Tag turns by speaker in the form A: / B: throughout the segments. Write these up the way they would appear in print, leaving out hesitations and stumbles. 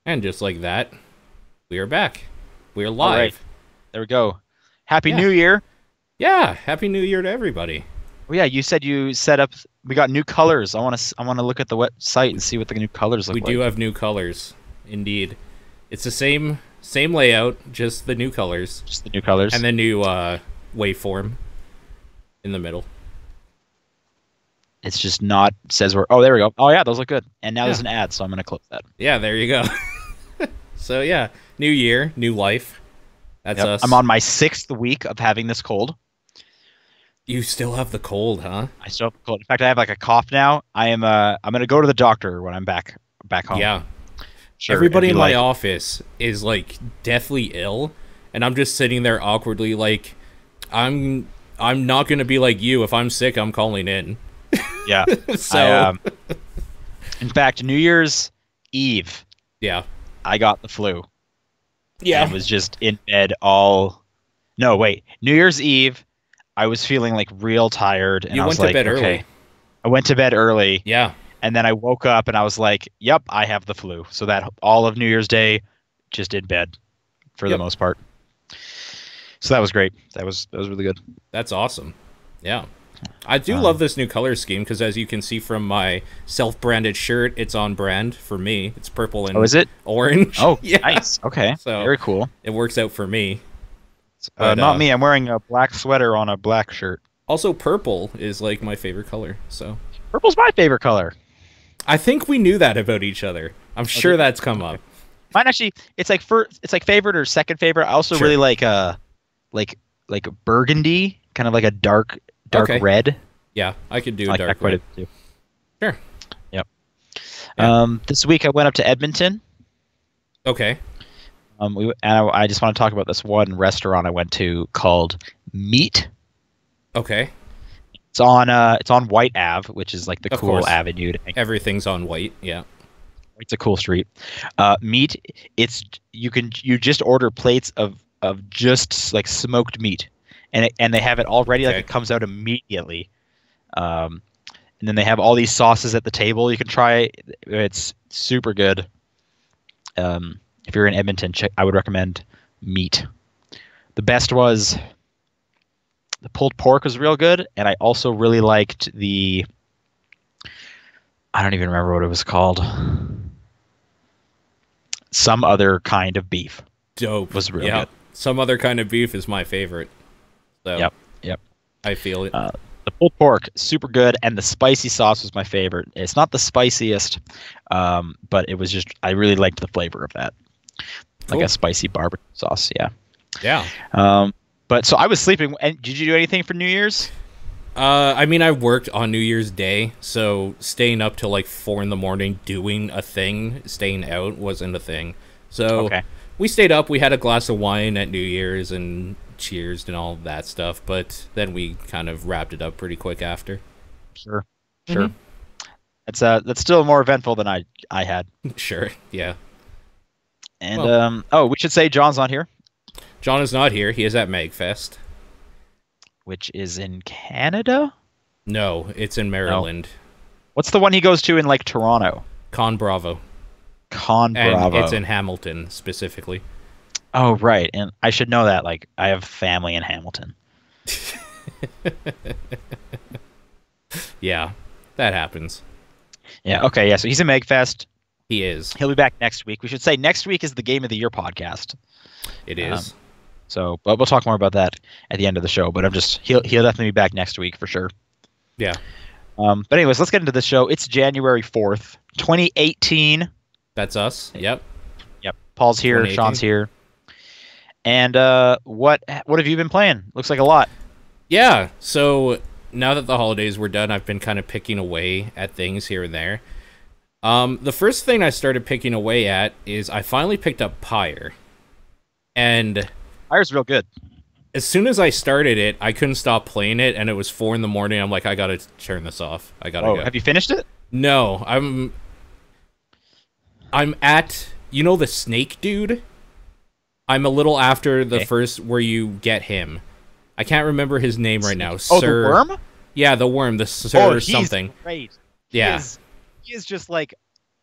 A: And just like that, we are back. We are
B: All right,
A: live.
B: there we go. Happy
A: Yeah.
B: New Year.
A: Yeah. Happy New Year to everybody.
B: Oh yeah, you said you set up. We got new colors. I want to look at the website and see what the new colors
A: We
B: look
A: do
B: like.
A: have new colors. Indeed. It's the same layout, just the new colors.
B: Just the new colors.
A: And the new waveform in the middle.
B: It's just not says we're. Oh, there we go. Oh yeah, those look good. And now
A: Yeah.
B: there's an ad, so I'm gonna close that.
A: Yeah, there you go. So yeah, new year, new life. That's
B: Yep.
A: us.
B: I'm on my 6th week of having this cold.
A: You still have the cold, huh?
B: I still have a cold. In fact, I have like a cough now. I'm gonna go to the doctor when I'm back home.
A: Yeah.
B: Sure.
A: Everybody
B: And
A: in
B: be
A: my
B: like,
A: office is like deathly ill, and I'm just sitting there awkwardly like I'm I'm not gonna be like you. If I'm sick, I'm calling in.
B: yeah. I
A: So
B: In fact, New Year's Eve,
A: yeah.
B: I got the flu.
A: Yeah.
B: And was just in bed all. No, wait. New Year's Eve, I was feeling like real tired, and
A: You
B: I was
A: went to
B: like,
A: bed
B: okay.
A: early.
B: I went to bed early,
A: Yeah.
B: and then I woke up, and I was like, yep, I have the flu. So that all of New Year's Day, just in bed for the
A: Yep.
B: most part. So that was great. That was really good.
A: That's awesome. Yeah. I do
B: Um,
A: love this new color scheme because as you can see from my self-branded shirt, it's on brand for me. It's purple
B: oh,
A: and
B: is it?
A: orange.
B: Oh,
A: Yeah.
B: nice. Okay,
A: So
B: very cool.
A: it works out for me. But
B: Not me. I'm wearing a black sweater on a black shirt.
A: also purple is like my favorite color. So
B: Purple's my favorite color.
A: I think we knew that about each other. I'm sure
B: did-
A: that's come up.
B: Mine actually, it's like favorite or second favorite. I also
A: Sure.
B: really like like burgundy, kind of like a dark
A: Okay.
B: red.
A: Yeah, I could do
B: I
A: a
B: like
A: dark
B: that quite a
A: red.
B: bit too.
A: Sure.
B: Yep.
A: Yeah.
B: This week I went up to Edmonton.
A: Okay.
B: I just want to talk about this one restaurant I went to called Meat.
A: Okay.
B: It's on White Ave, which is like the
A: Of
B: cool
A: course.
B: avenue to hang.
A: Everything's on white. Yeah.
B: It's a cool street. Meat. You just order plates of just like smoked meat, and they have it all ready, like
A: Okay.
B: it comes out immediately. Um, and then they have all these sauces at the table you can try. It's super good. If you're in Edmonton, I would recommend Meat. The best was the pulled pork was real good, and I also really liked the. I don't even remember what it was called. Some other kind of beef
A: Dope.
B: was real
A: Yeah.
B: good.
A: Some other kind of beef is my favorite. So
B: Yep, yep.
A: I feel it.
B: The pulled pork, super good, and the spicy sauce was my favorite. It's not the spiciest, but it was just I really liked the flavor of that, like
A: Cool.
B: a spicy barbecue sauce. Yeah.
A: Yeah.
B: But so I was sleeping. And did you do anything for New Year's?
A: I mean, I worked on New Year's Day, so staying up till like 4 in the morning doing a thing, staying out wasn't a thing. So
B: Okay.
A: we stayed up. We had a glass of wine at New Year's and cheers and all that stuff. But then we kind of wrapped it up pretty quick after.
B: Sure. Sure. That's still more eventful than I had.
A: Sure. Yeah.
B: And
A: Well.
B: we should say John's on here,
A: John is not here. He is at MAGfest.
B: which is in Canada.
A: No, it's in Maryland.
B: What's the one he goes to in like Toronto?
A: Con Bravo.
B: Con
A: And
B: Bravo.
A: it's in Hamilton, specifically.
B: Oh, right. And I should know that. Like, I have family in Hamilton.
A: Yeah, that happens.
B: Yeah. Okay. Yeah. So he's in MAGfest.
A: He is.
B: He'll be back next week. We should say next week is the Game of the Year podcast.
A: It is.
B: So, but we'll talk more about that at the end of the show. But he'll definitely be back next week for sure.
A: Yeah.
B: But anyways, let's get into this show. It's January 4th, 2018.
A: That's us. Yep.
B: Yep. Paul's here.
A: 2018.
B: Sean's here. And what have you been playing? Looks like a lot.
A: Yeah. So now that the holidays were done, I've been kind of picking away at things here and there. The first thing I started picking away at is I finally picked up Pyre. And
B: Pyre's real good.
A: as soon as I started it, I couldn't stop playing it, and it was 4 in the morning. I'm like, I gotta turn this off. I gotta
B: Oh,
A: go.
B: have you finished it?
A: No, I'm at, you know, the snake dude? I'm a little after the
B: Okay.
A: first where you get him. I can't remember his name right now.
B: Oh,
A: Sir.
B: the worm?
A: Yeah, the worm, the Sir
B: Oh, he's
A: something.
B: great.
A: Yeah.
B: He is just like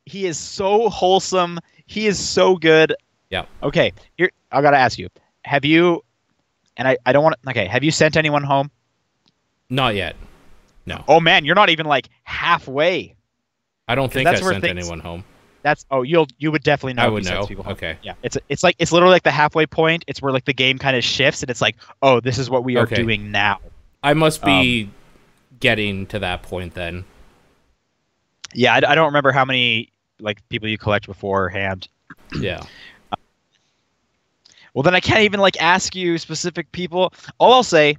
B: he is so wholesome. He is so good.
A: Yeah.
B: Okay, here I gotta ask you: Have you? And I don't want to. Okay, have you sent anyone home?
A: Not yet. No.
B: Oh man, you're not even like halfway.
A: I don't think I
B: that's where
A: sent
B: things-
A: anyone home.
B: That's you would definitely know.
A: I
B: if
A: would
B: you sent
A: know.
B: people home.
A: Okay.
B: Yeah, it's literally like the halfway point. It's where like the game kind of shifts, and it's like, oh, this is what we are
A: Okay.
B: doing now.
A: I must be getting to that point then.
B: Yeah, I don't remember how many like people you collect beforehand.
A: Yeah.
B: Well, then I can't even like ask you specific people. All I'll say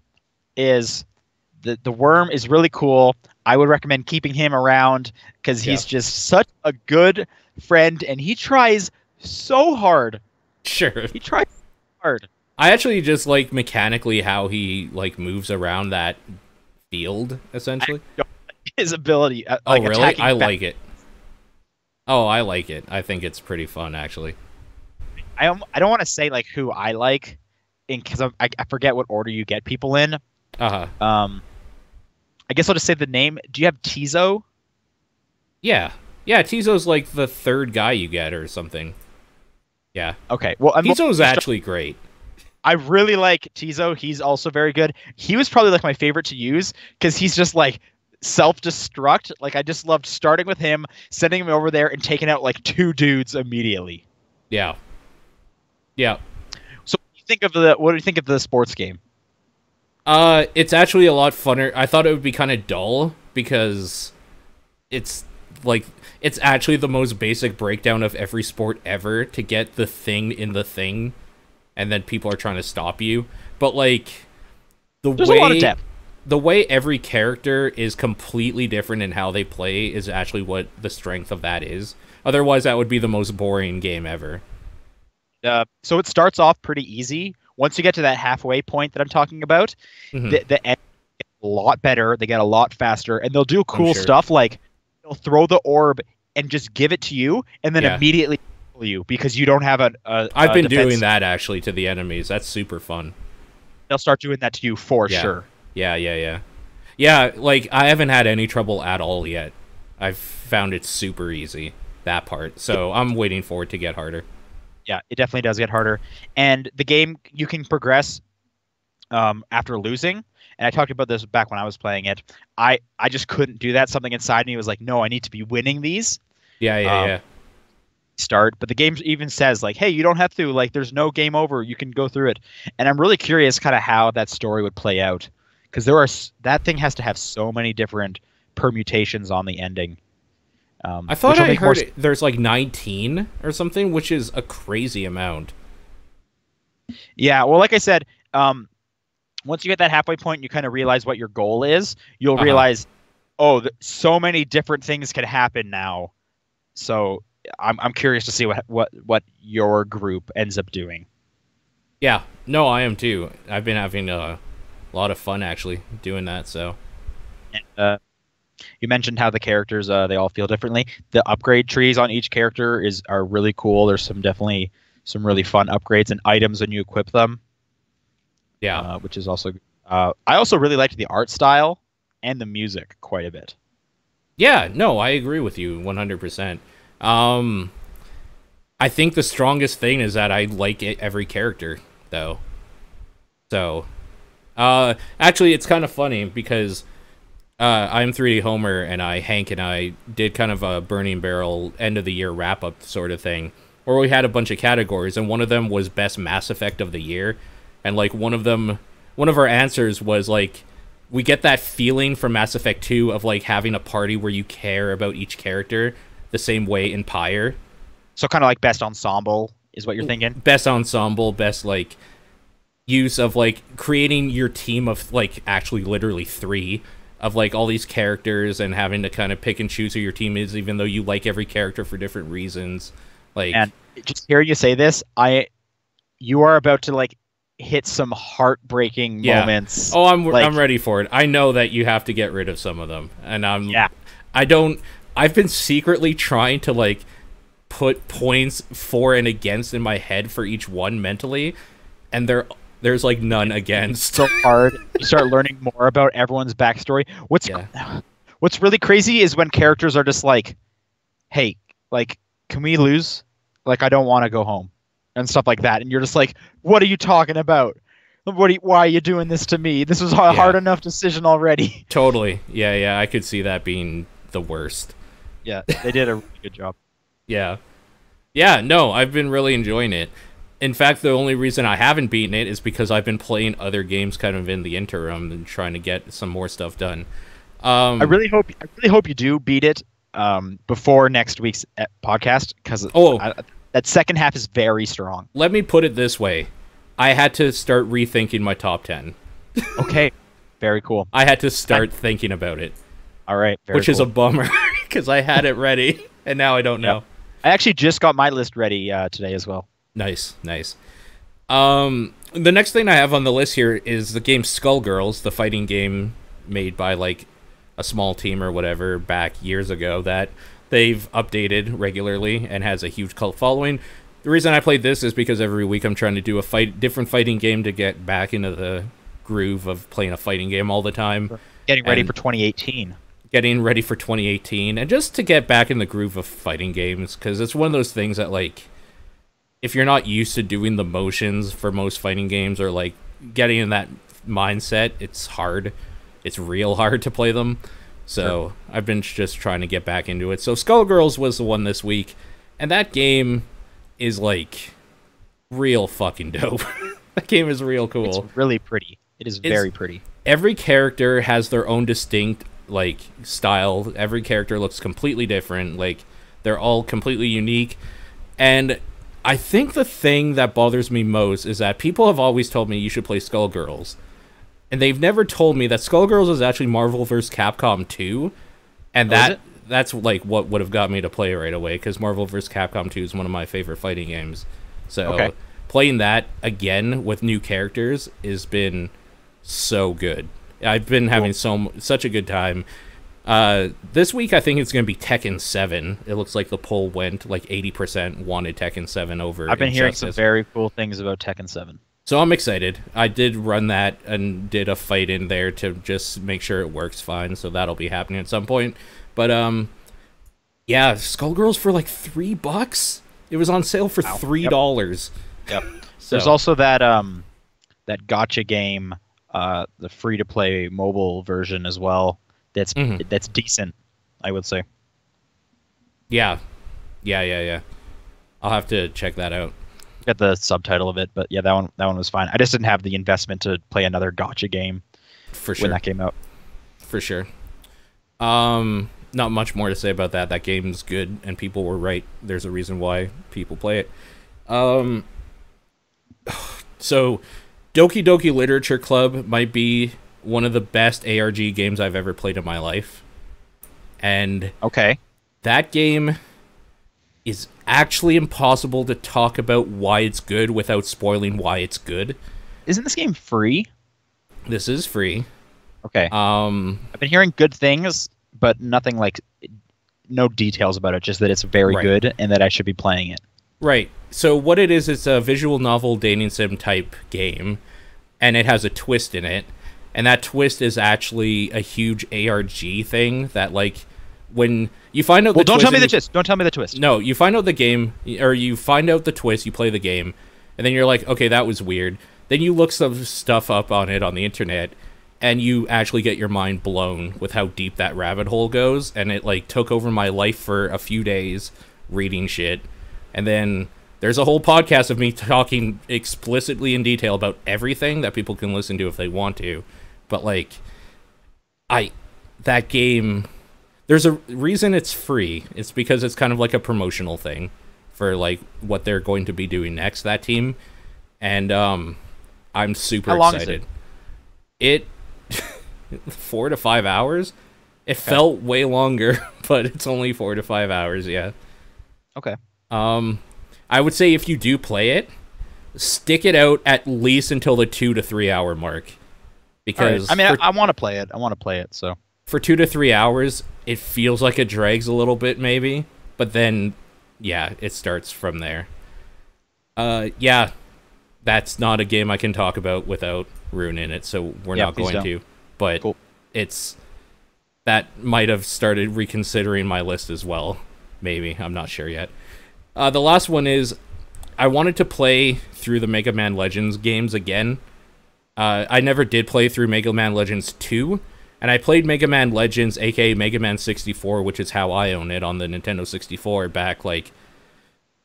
B: is the worm is really cool. I would recommend keeping him around because he's just such a good friend, and he tries so hard.
A: Sure.
B: He tries hard.
A: I actually just like mechanically how he like moves around that field, essentially.
B: His ability.
A: Oh,
B: like
A: really?
B: attacking
A: I
B: back.
A: like it. Oh, I like it. I think it's pretty fun, actually.
B: I don't want to say like who I like, because I forget what order you get people in.
A: Uh-huh.
B: I guess I'll just say the name. Do you have Tizo?
A: Yeah. Yeah, Tizo's like the third guy you get or something. Yeah.
B: Okay. Well,
A: Tizo's actually great.
B: I really like Tizo. He's also very good. He was probably like my favorite to use because he's just like self-destruct. Like I just loved starting with him, sending him over there, and taking out like 2 dudes immediately.
A: Yeah. Yeah.
B: So what do you think of the sports game?
A: It's actually a lot funner. I thought it would be kind of dull because it's like it's actually the most basic breakdown of every sport ever to get the thing in the thing, and then people are trying to stop you. But like
B: There's a lot of depth.
A: The way every character is completely different in how they play is actually what the strength of that is. Otherwise, that would be the most boring game ever.
B: So it starts off pretty easy. Once you get to that halfway point that I'm talking about,
A: Mhm.
B: the end gets a lot better. They get a lot faster, and they'll do cool
A: sure.
B: stuff like they'll throw the orb and just give it to you, and then
A: Yeah.
B: immediately kill you because you don't have
A: I've been
B: defense.
A: doing that actually to the enemies. That's super fun.
B: They'll start doing that to you for
A: Yeah.
B: sure.
A: Yeah, like, I haven't had any trouble at all yet. I've found it super easy, that part. So I'm waiting for it to get harder.
B: Yeah, it definitely does get harder. And the game, you can progress after losing. And I talked about this back when I was playing it. I just couldn't do that. Something inside me was like, no, I need to be winning these.
A: Yeah.
B: Start. But the game even says, like, hey, you don't have to. Like, there's no game over. You can go through it. And I'm really curious kind of how that story would play out. Because that thing has to have so many different permutations on the ending.
A: I thought I heard there's like 19 or something, which is a crazy amount.
B: Yeah, well, like I said, once you get that halfway point, you kind of realize what your goal is. You'll realize, oh, so many different things can happen now. So I'm curious to see what your group ends up doing.
A: Yeah, no, I am too. I've been having a lot of fun actually doing that. So,
B: you mentioned how the characters they all feel differently. The upgrade trees on each character are really cool. There's definitely some really fun upgrades and items when you equip them.
A: Yeah,
B: which is also I also really liked the art style and the music quite a bit.
A: Yeah, no, I agree with you 100%. I think the strongest thing is that I like every character though. So, actually, it's kind of funny because I'm 3D Homer and Hank and I did kind of a Burning Barrel end of the year wrap up sort of thing, where we had a bunch of categories, and one of them was best Mass Effect of the year, and like one of our answers was like, we get that feeling from Mass Effect 2 of like having a party where you care about each character the same way in Pyre.
B: So kind of like best ensemble is what you're thinking?
A: Best ensemble, best like use of like creating your team of like actually literally 3 of like all these characters and having to kind of pick and choose who your team is, even though you like every character for different reasons. Like,
B: and just hearing you say this, you are about to like hit some heartbreaking moments.
A: Oh, I'm ready for it. I know that you have to get rid of some of them, and I've been secretly trying to like put points for and against in my head for each one mentally, and there's like none against.
B: So hard. You start learning more about everyone's backstory. What's really crazy is when characters are just like, hey, like, can we lose? Like, I don't want to go home and stuff like that. And you're just like, what are you talking about? Why are you doing this to me? This was a
A: Yeah.
B: hard enough decision already.
A: Totally. Yeah, I could see that being the worst.
B: Yeah, they did a really good job.
A: Yeah. Yeah, no, I've been really enjoying it. In fact, the only reason I haven't beaten it is because I've been playing other games kind of in the interim and trying to get some more stuff done.
B: I really hope you do beat it before next week's podcast, because that second half is very strong.
A: Let me put it this way. I had to start rethinking my top 10.
B: Okay. Very cool.
A: I had to start thinking about it.
B: All right.
A: Which is a bummer, because I had it ready, and now I don't know.
B: Yep. I actually just got my list ready today as well.
A: Nice. The next thing I have on the list here is the game Skullgirls, the fighting game made by, like, a small team or whatever back years ago that they've updated regularly and has a huge cult following. The reason I played this is because every week I'm trying to do a different fighting game to get back into the groove of playing a fighting game all the time.
B: Getting ready for 2018.
A: Getting ready for 2018, and just to get back in the groove of fighting games, because it's one of those things that, like, if you're not used to doing the motions for most fighting games or, like, getting in that mindset, it's hard. It's real hard to play them. So sure. I've been just trying to get back into it. So Skullgirls was the one this week, and that game is, like, real fucking dope. That game is real cool.
B: It's really pretty. It's very pretty.
A: Every character has their own distinct, like, style. Every character looks completely different. Like, they're all completely unique. And I think the thing that bothers me most is that people have always told me you should play Skullgirls. And they've never told me that Skullgirls is actually Marvel vs. Capcom 2. And that's, like, what would have got me to play right away, because Marvel vs. Capcom 2 is one of my favorite fighting games. So playing that again with new characters has been so good. I've been having such a good time. This week I think it's going to be Tekken 7. It looks like the poll went like 80% wanted Tekken 7 over
B: I've been hearing
A: Injustice.
B: some very cool things about Tekken 7.
A: So I'm excited. I did run that and did a fight in there to just make sure it works fine, so that'll be happening at some point. But yeah, Skullgirls for like $3. It was on sale for $3.
B: Yep. So. There's also that that gotcha game, the free-to-play mobile version as well. That's decent, I would say. Yeah.
A: I'll have to check that out.
B: Got the subtitle of it, but yeah, that one was fine. I just didn't have the investment to play another gotcha game when that came out.
A: For sure. Not much more to say about that. That game's good, and people were right. There's a reason why people play it. So, Doki Doki Literature Club might be one of the best ARG games I've ever played in my life. And that game is actually impossible to talk about why it's good without spoiling why it's good.
B: Isn't this game free?
A: This is free.
B: Okay. I've been hearing good things, but nothing like, no details about it, just that it's very good and that I should be playing it.
A: Right. So what it is, it's a visual novel dating sim type game, and it has a twist in it. And that twist is actually a huge ARG thing that, like, when you find out the twist...
B: Well, don't tell me the twist. Don't tell me the twist.
A: No, you find out the game, or you find out the twist, you play the game, and then you're like, okay, that was weird. Then you look some stuff up on it on the internet, and you actually get your mind blown with how deep that rabbit hole goes, and it, like, took over my life for a few days reading shit. And then there's a whole podcast of me talking explicitly in detail about everything that people can listen to if they want to. But, like, that game, there's a reason it's free. It's because it's kind of like a promotional thing for, like, what they're going to be doing next, that team. And I'm super excited. It 4 to 5 hours? It felt way longer, but it's only 4 to 5 hours, yeah.
B: Okay.
A: I would say if you do play it, stick it out at least until the 2 to 3 hour mark. Because
B: I mean, I want to play it. I want to play it, so.
A: For 2 to 3 hours, it feels like it drags a little bit, maybe. But then, yeah, it starts from there. Yeah, that's not a game I can talk about without ruining it, so we're not going to. But that might have started reconsidering my list as well. Maybe. I'm not sure yet. The last one is I wanted to play through the Mega Man Legends games again. I never did play through Mega Man Legends 2, and I played Mega Man Legends, aka Mega Man 64, which is how I own it, on the Nintendo 64 back like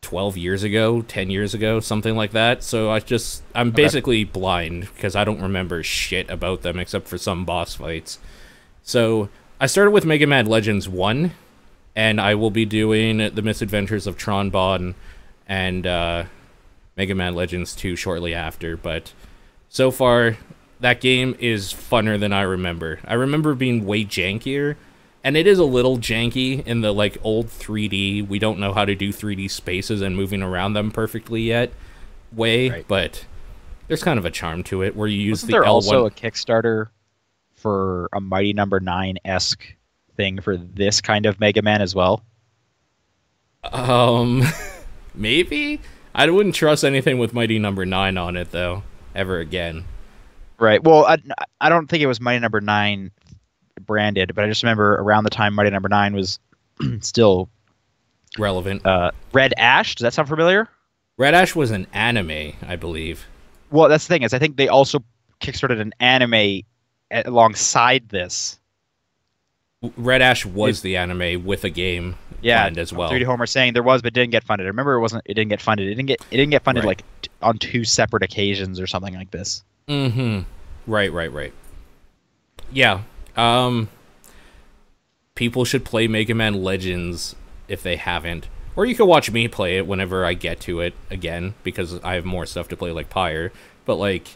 A: 12 years ago, 10 years ago, something like that. So I'm basically blind because I don't remember shit about them except for some boss fights. So I started with Mega Man Legends 1, and I will be doing The Misadventures of Tron Bonne and Mega Man Legends 2 shortly after, but so far, that game is funner than I remember. I remember being way jankier, and it is a little janky in the, like, old 3D, we don't know how to do 3D spaces and moving around them perfectly yet way, right. But there's kind of a charm to it where you use
B: Wasn't
A: the
B: there
A: L1...
B: also a Kickstarter for a Mighty Number 9-esque thing for this kind of Mega Man as well?
A: Maybe? I wouldn't trust anything with Mighty Number 9 on it, though, ever again.
B: Right. Well, I don't think it was Mighty Number 9 branded, but I just remember around the time Mighty Number 9 was still
A: relevant.
B: Red Ash, does that sound familiar?
A: Red Ash was an anime, I believe.
B: Well, that's the thing, is I think they also kickstarted an anime alongside this.
A: Red Ash was the anime with a game planned as well.
B: 3D Homer saying there was, but didn't get funded. I remember it didn't get funded. It didn't get funded
A: right.
B: like on 2 separate occasions or something like this.
A: Mm-hmm. Right. Yeah. People should play Mega Man Legends if they haven't. Or you can watch me play it whenever I get to it again, because I have more stuff to play like Pyre. But, like,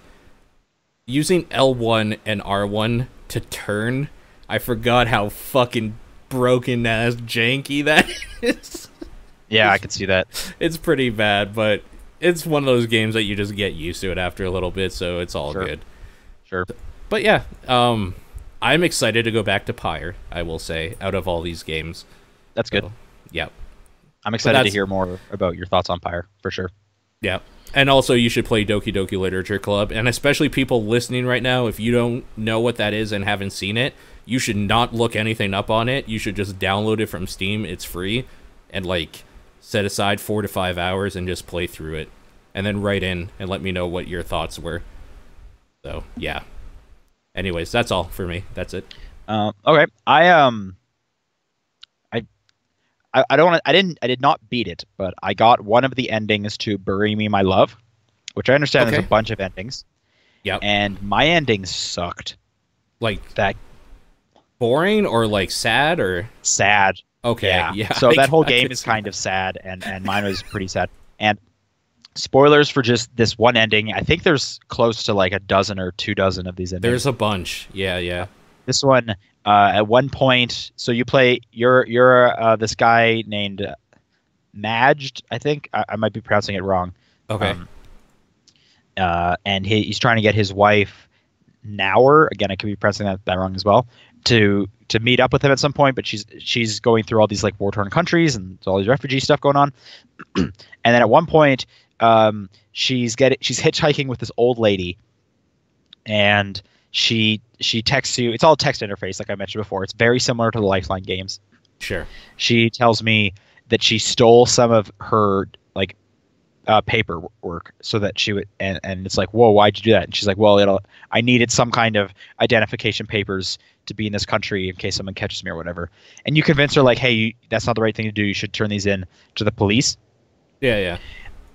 A: using L1 and R1 to turn, I forgot how fucking broken-ass janky that is.
B: Yeah, I could see that.
A: It's pretty bad, but it's one of those games that you just get used to it after a little bit, so it's all good.
B: Sure.
A: But yeah, I'm excited to go back to Pyre, I will say, out of all these games.
B: That's good.
A: So, yeah.
B: I'm excited to hear more about your thoughts on Pyre, for sure.
A: Yeah. And also, you should play Doki Doki Literature Club, and especially people listening right now, if you don't know what that is and haven't seen it, you should not look anything up on it. You should just download it from Steam. It's free. And, like, set aside 4 to 5 hours and just play through it. And then write in and let me know what your thoughts were. So, yeah. Anyways, that's all for me. That's it.
B: Okay. I did not beat it, but I got one of the endings to Bury Me My Love, which I understand there's a bunch of endings.
A: Yeah.
B: And my ending sucked.
A: Like
B: that
A: boring or like sad or
B: sad.
A: Okay. Yeah.
B: So that whole game is kind of sad, and mine was pretty sad. And spoilers for just this one ending. I think there's close to like a dozen or 2 dozen of these endings.
A: There's a bunch. Yeah.
B: This one, at one point, so you play. You're this guy named Majd. I think I might be pronouncing it wrong.
A: Okay.
B: And he's trying to get his wife Naur. Again, I could be pronouncing that wrong as well. To meet up with him at some point, but she's going through all these like war-torn countries and all these refugee stuff going on. And then at one point, she's hitchhiking with this old lady, and she texts you. It's all text interface, like I mentioned before. It's very similar to the Lifeline games.
A: Sure.
B: She tells me that she stole some of her like paperwork so that she would, and it's like, whoa, why'd you do that? And she's like, well, I needed some kind of identification papers to be in this country in case someone catches me or whatever. And you convince her like, hey, that's not the right thing to do. You should turn these in to the police.
A: Yeah.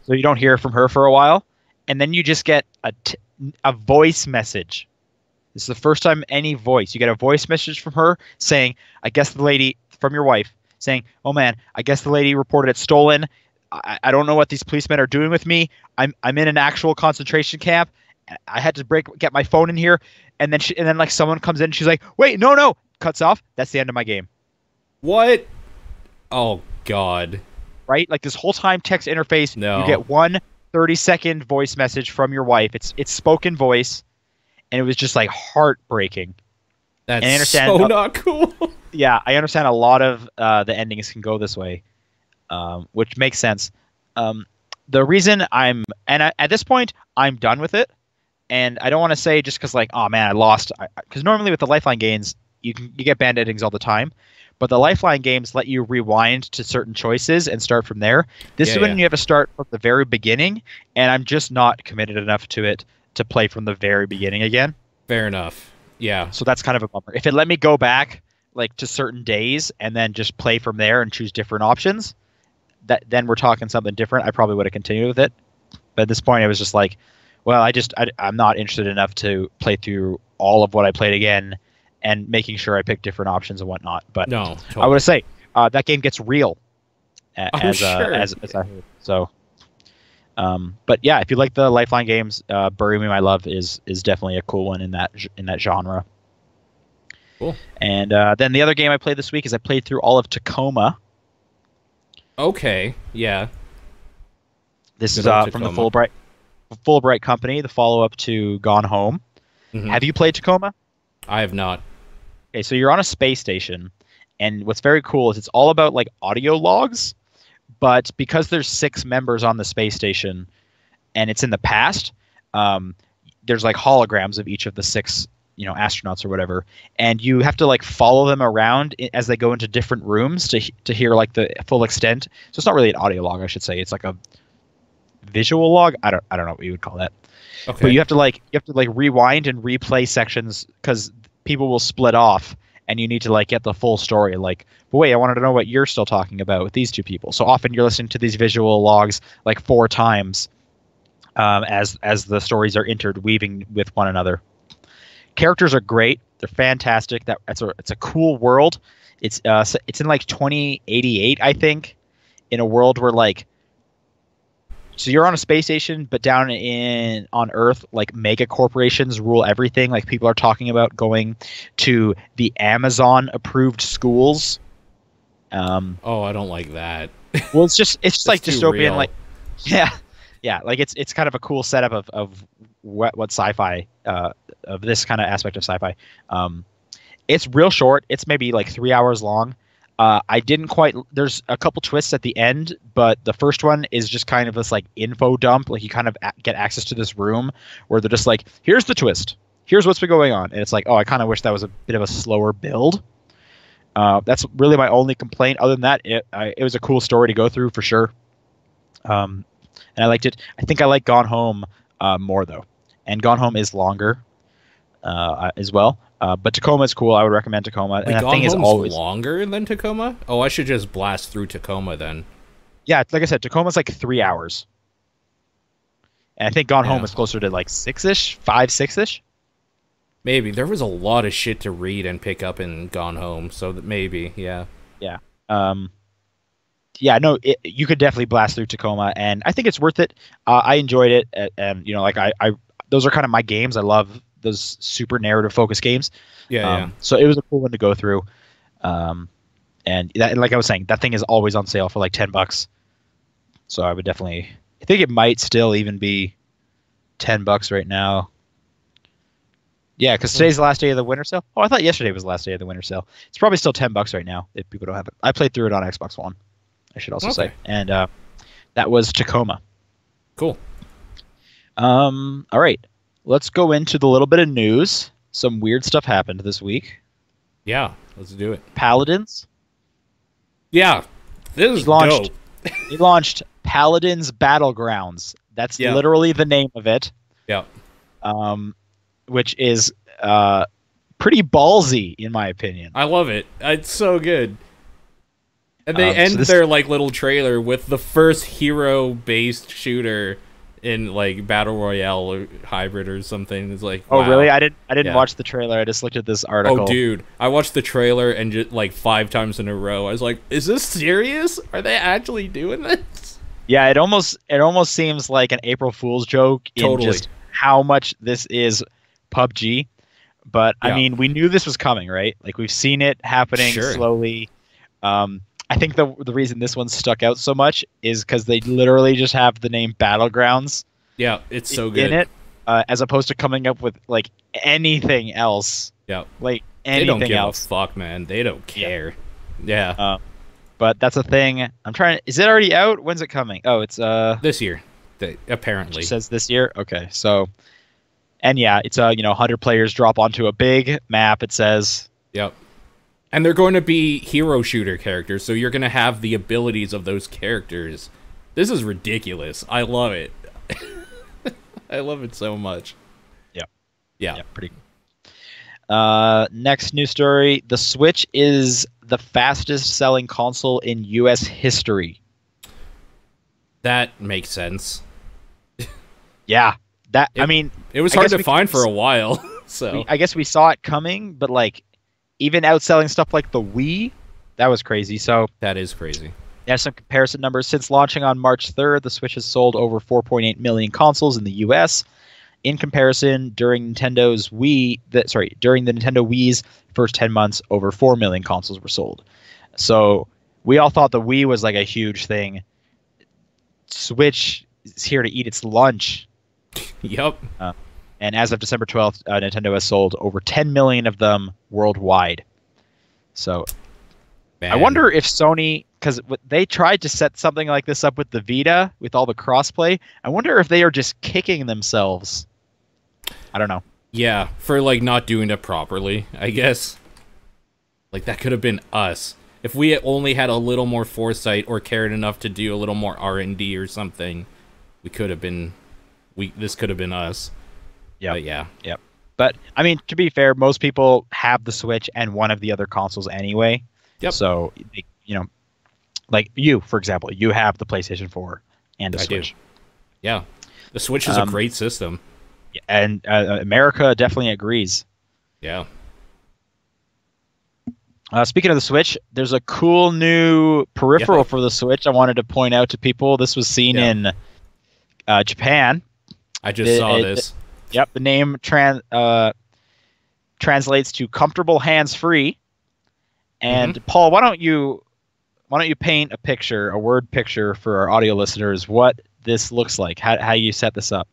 B: So you don't hear from her for a while, and then you just get a voice message. This is the first time you get a voice message from her saying, I guess the lady, from your wife, saying, oh man, I guess the lady reported it stolen. I don't know what these policemen are doing with me. I'm in an actual concentration camp. I had to get my phone in here, and then like someone comes in and she's like, wait, no, cuts off. That's the end of my game.
A: What? Oh God.
B: Right? Like this whole time text interface,
A: no.
B: You get one 30-second voice message from your wife. It's spoken voice, and it was just like heartbreaking.
A: That's so not cool.
B: Yeah, I understand a lot of the endings can go this way. Which makes sense. The reason at this point, I'm done with it. And I don't want to say just because like, oh man, I lost. Because normally with the Lifeline games, you get banned endings all the time. but the Lifeline games let you rewind to certain choices and start from there. This is when you have to start from the very beginning, and I'm just not committed enough to it to play from the very beginning again.
A: Fair enough. Yeah.
B: So that's kind of a bummer. If it let me go back like to certain days and then just play from there and choose different options, then we're talking something different. I probably would have continued with it. But at this point, it was just like, well, I'm not interested enough to play through all of what I played again and making sure I pick different options and whatnot. But
A: no, totally.
B: I would say that game gets real as
A: sure.
B: as I heard. So, but yeah, if you like the Lifeline games, Bury Me My Love is definitely a cool one in that genre.
A: Cool.
B: And then the other game I played this week is I played through all of Tacoma.
A: Okay. Yeah.
B: This is from the Fulbright Company, the follow-up to Gone Home. Mm-hmm. Have you played Tacoma?
A: I have not.
B: Okay, so you're on a space station, and what's very cool is it's all about like audio logs, but because there's 6 members on the space station, and it's in the past, there's like holograms of each of the 6, astronauts or whatever, and you have to like follow them around as they go into different rooms to hear like the full extent. So it's not really an audio log, I should say. It's like a visual log. I don't know what you would call that. Okay. But you have to rewind and replay sections because people will split off, and you need to like get the full story. Like, but wait, I wanted to know what you're still talking about with these 2 people. So often you're listening to these visual logs like 4 times as the stories are interweaving with one another. Characters are great. They're fantastic. It's a cool world. It's in like 2088, I think, in a world where like. So you're on a space station, but down on Earth, like mega corporations rule everything. Like people are talking about going to the Amazon-approved schools.
A: I don't like that.
B: Well, it's just like dystopian.
A: Real.
B: Like, yeah. Like it's kind of a cool setup of what sci-fi of this kind of aspect of sci-fi. It's real short. It's maybe like 3 hours long. I didn't quite. There's a couple twists at the end, but the first one is just kind of this like info dump. Like you kind of get access to this room where they're just like, "Here's the twist. Here's what's been going on," and it's like, "Oh, I kind of wish that was a bit of a slower build." That's really my only complaint. Other than that, it was a cool story to go through for sure. And I liked it. I think I like Gone Home more though, and Gone Home is longer as well. But Tacoma is cool. I would recommend Tacoma.
A: Wait, and that thing is always longer than Tacoma. Oh, I should just blast through Tacoma then.
B: Yeah, like I said, Tacoma's like 3 hours, and I think Gone Home is closer to like 6-ish, 5-6-ish.
A: Maybe there was a lot of shit to read and pick up in Gone Home, so that maybe, yeah.
B: Yeah. No, you could definitely blast through Tacoma, and I think it's worth it. I enjoyed it, and like I those are kind of my games. I love those super narrative focused games.
A: Yeah.
B: So it was a cool one to go through. And like I was saying, that thing is always on sale for like $10. So I would definitely. I think it might still even be $10 right now. Yeah, because today's the last day of the winter sale. Oh, I thought yesterday was the last day of the winter sale. It's probably still $10 right now if people don't have it. I played through it on Xbox One, I should also say. And that was Tacoma.
A: Cool.
B: All right. Let's go into the little bit of news. Some weird stuff happened this week.
A: Yeah, let's do it.
B: Paladins.
A: Yeah, this is dope.
B: He launched Paladins Battlegrounds. That's literally the name of it.
A: Yeah.
B: Which is pretty ballsy, in my opinion.
A: I love it. It's so good. And they end their like little trailer with the first hero-based shooter in like battle royale or hybrid or something. It's like, wow.
B: Oh really? I didn't watch the trailer. I just looked at this article.
A: Oh dude, I watched the trailer and just like 5 times in a row. I was like, is this serious? Are they actually doing this?
B: Yeah, it almost seems like an April Fool's joke in just how much this is PUBG. But I mean, we knew this was coming, right? Like we've seen it happening slowly. I think the reason this one stuck out so much is because they literally just have the name Battlegrounds.
A: Yeah, it's so good
B: in it, as opposed to coming up with like anything else.
A: Yeah,
B: like anything else.
A: They don't give a fuck, man. They don't care. Yeah.
B: But that's a thing. Is it already out? When's it coming? Oh, it's
A: this year. Apparently,
B: it says this year. Okay, so, and yeah, it's 100 players drop onto a big map. It says.
A: Yep. And they're going to be hero shooter characters, so you're going to have the abilities of those characters. This is ridiculous. I love it. I love it so much.
B: Yeah.
A: Yeah.
B: Yeah, pretty next news story. The Switch is the fastest selling console in US history.
A: That makes sense.
B: Yeah.
A: It was hard to find for a while. So
B: I guess we saw it coming, but like even outselling stuff like the Wii, that was crazy. So
A: that is crazy.
B: There's some comparison numbers. Since launching on March 3rd, the Switch has sold over 4.8 million consoles in the US. In comparison, during the Nintendo Wii's first 10 months, over 4 million consoles were sold. So we all thought the Wii was like a huge thing. Switch is here to eat its lunch.
A: Yep.
B: And as of December 12th, Nintendo has sold over 10 million of them worldwide. So
A: Man.
B: I wonder if Sony, because they tried to set something like this up with the Vita, with all the crossplay, I wonder if they are just kicking themselves. I don't know.
A: Yeah, for like not doing it properly, I guess. Like that could have been us. If we only had a little more foresight or cared enough to do a little more R&D or something, we could have been this could have been us.
B: Yeah.
A: Yeah.
B: Yep. But I mean, to be fair, most people have the Switch and one of the other consoles anyway.
A: Yep.
B: So, you know, like you, for example, you have the PlayStation 4 and the Switch.
A: Do. Yeah. The Switch is a great system.
B: And America definitely agrees.
A: Yeah.
B: Speaking of the Switch, there's a cool new peripheral for the Switch I wanted to point out to people. This was seen in Japan.
A: I just saw this.
B: Yep, the name translates to comfortable hands-free. And Paul, why don't you paint a picture, a word picture for our audio listeners, what this looks like, how you set this up?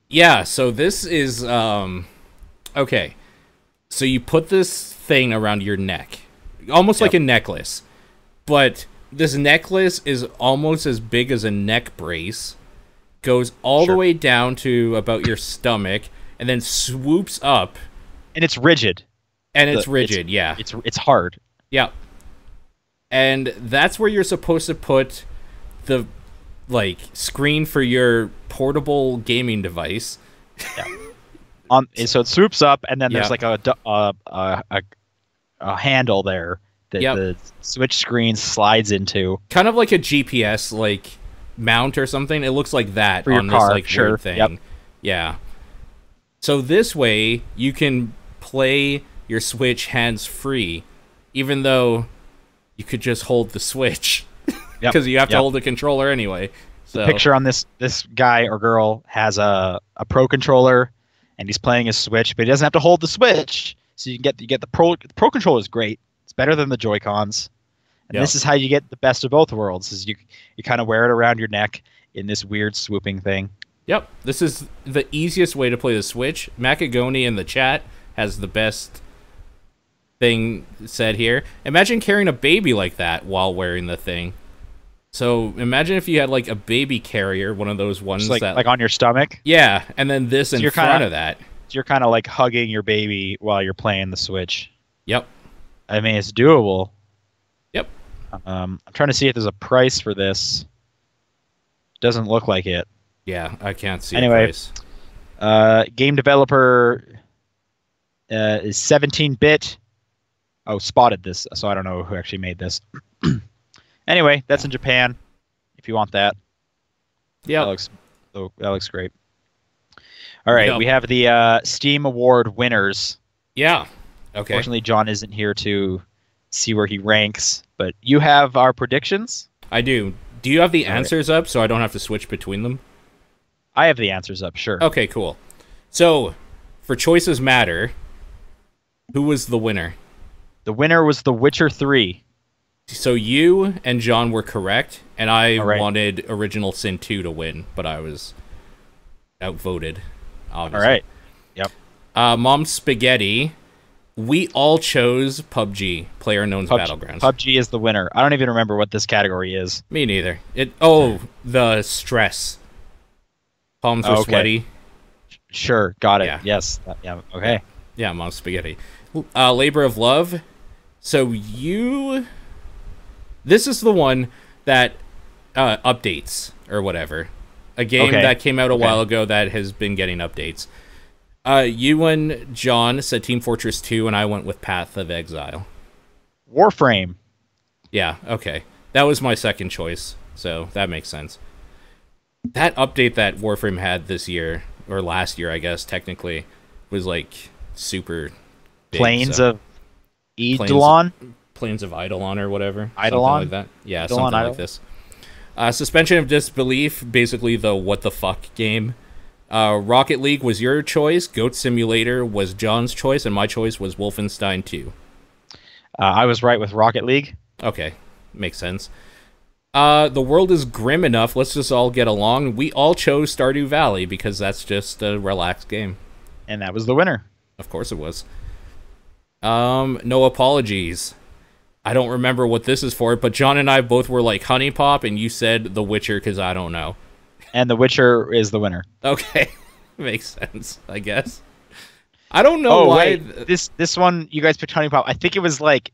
A: Yeah, so this is okay. So you put this thing around your neck, almost like a necklace. But this necklace is almost as big as a neck brace, goes all the way down to about your stomach, and then swoops up.
B: And it's rigid.
A: Yeah.
B: It's hard.
A: Yeah. And that's where you're supposed to put the screen for your portable gaming device.
B: Yeah. So it swoops up, and then there's like a handle there that the Switch screen slides into. Kind
A: of like a GPS mount or something. It looks like that
B: for your
A: on
B: car,
A: this weird thing.
B: Yep.
A: Yeah. So this way you can play your Switch hands-free, even though you could just hold the Switch. Because you have to hold the controller anyway. So
B: the picture on this guy or girl has a Pro controller, and he's playing his Switch, but he doesn't have to hold the Switch. So you get the Pro. The Pro controller is great. It's better than the Joy-Cons. And this is how you get the best of both worlds. Is you kind of wear it around your neck in this weird swooping thing.
A: Yep, this is the easiest way to play the Switch. Macagoni in the chat has the best thing said here. Imagine carrying a baby like that while wearing the thing. So imagine if you had a baby carrier, one of those ones
B: like on your stomach.
A: Yeah, and then this in front of that.
B: So you're kind of like hugging your baby while you're playing the Switch.
A: Yep.
B: I mean, it's doable.
A: Yep.
B: I'm trying to see if there's a price for this. Doesn't look like it.
A: Yeah, I can't see
B: anyway,
A: a price.
B: Game developer is 17-bit. Oh, spotted this, so I don't know who actually made this. Anyway, that's in Japan. If you want that,
A: yeah,
B: that looks great. All right, we have the Steam Award winners.
A: Yeah. Okay.
B: Fortunately, John isn't here to see where he ranks, but you have our predictions.
A: I do. Do you have the answers up so I don't have to switch between them?
B: I have the answers up. Sure.
A: Okay. Cool. So, for Choices Matter, who was the winner?
B: The winner was The Witcher 3.
A: So you and John were correct, and I wanted Original Sin 2 to win, but I was outvoted, obviously.
B: All right. Yep.
A: Mom Spaghetti, we all chose PUBG, PlayerUnknown's Battlegrounds.
B: PUBG is the winner. I don't even remember what this category is.
A: Me neither. The stress. Palms were sweaty.
B: Sure, got it.
A: Yeah.
B: Yes. Yeah. Okay.
A: Yeah, Mom Spaghetti. Labor of Love. So you... This is the one that updates, or whatever. A game that came out a while ago that has been getting updates. You and John said Team Fortress 2, and I went with Path of Exile.
B: Warframe.
A: Yeah, okay. That was my second choice, so that makes sense. That update that Warframe had this year, or last year, I guess, technically, was, like, super big.
B: Plains of Eidolon?
A: Plains of Eidolon or whatever.
B: Eidolon?
A: Something like that. Yeah,
B: Eidolon,
A: something like this. Suspension of Disbelief, basically the what the fuck game. Rocket League was your choice. Goat Simulator was John's choice, and my choice was Wolfenstein 2.
B: I was right with Rocket League.
A: Okay, makes sense. The world is grim enough. Let's just all get along. We all chose Stardew Valley because that's just a relaxed game.
B: And that was the winner.
A: Of course it was. No apologies. I don't remember what this is for, but John and I both were like Honey Pop, and you said The Witcher because I don't know.
B: And The Witcher is the winner.
A: Okay, makes sense, I guess. I don't know why.
B: Wait. This one you guys picked Honey Pop. I think it was like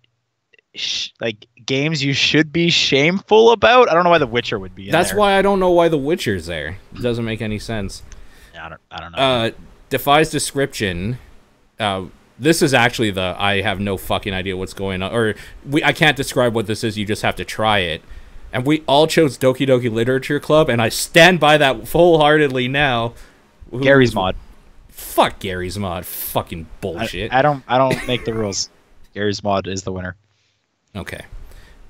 B: games you should be shameful about. I don't know why The Witcher would be in
A: That's
B: there.
A: why I don't know why The Witcher's there. It doesn't make any sense.
B: Yeah, I don't know.
A: Defies description. This is actually I have no fucking idea what's going on. Or I can't describe what this is. You just have to try it. And we all chose Doki Doki Literature Club, and I stand by that wholeheartedly now.
B: Gary's mod.
A: Fuck Gary's mod. Fucking bullshit.
B: I don't make the rules. Gary's mod is the winner.
A: Okay.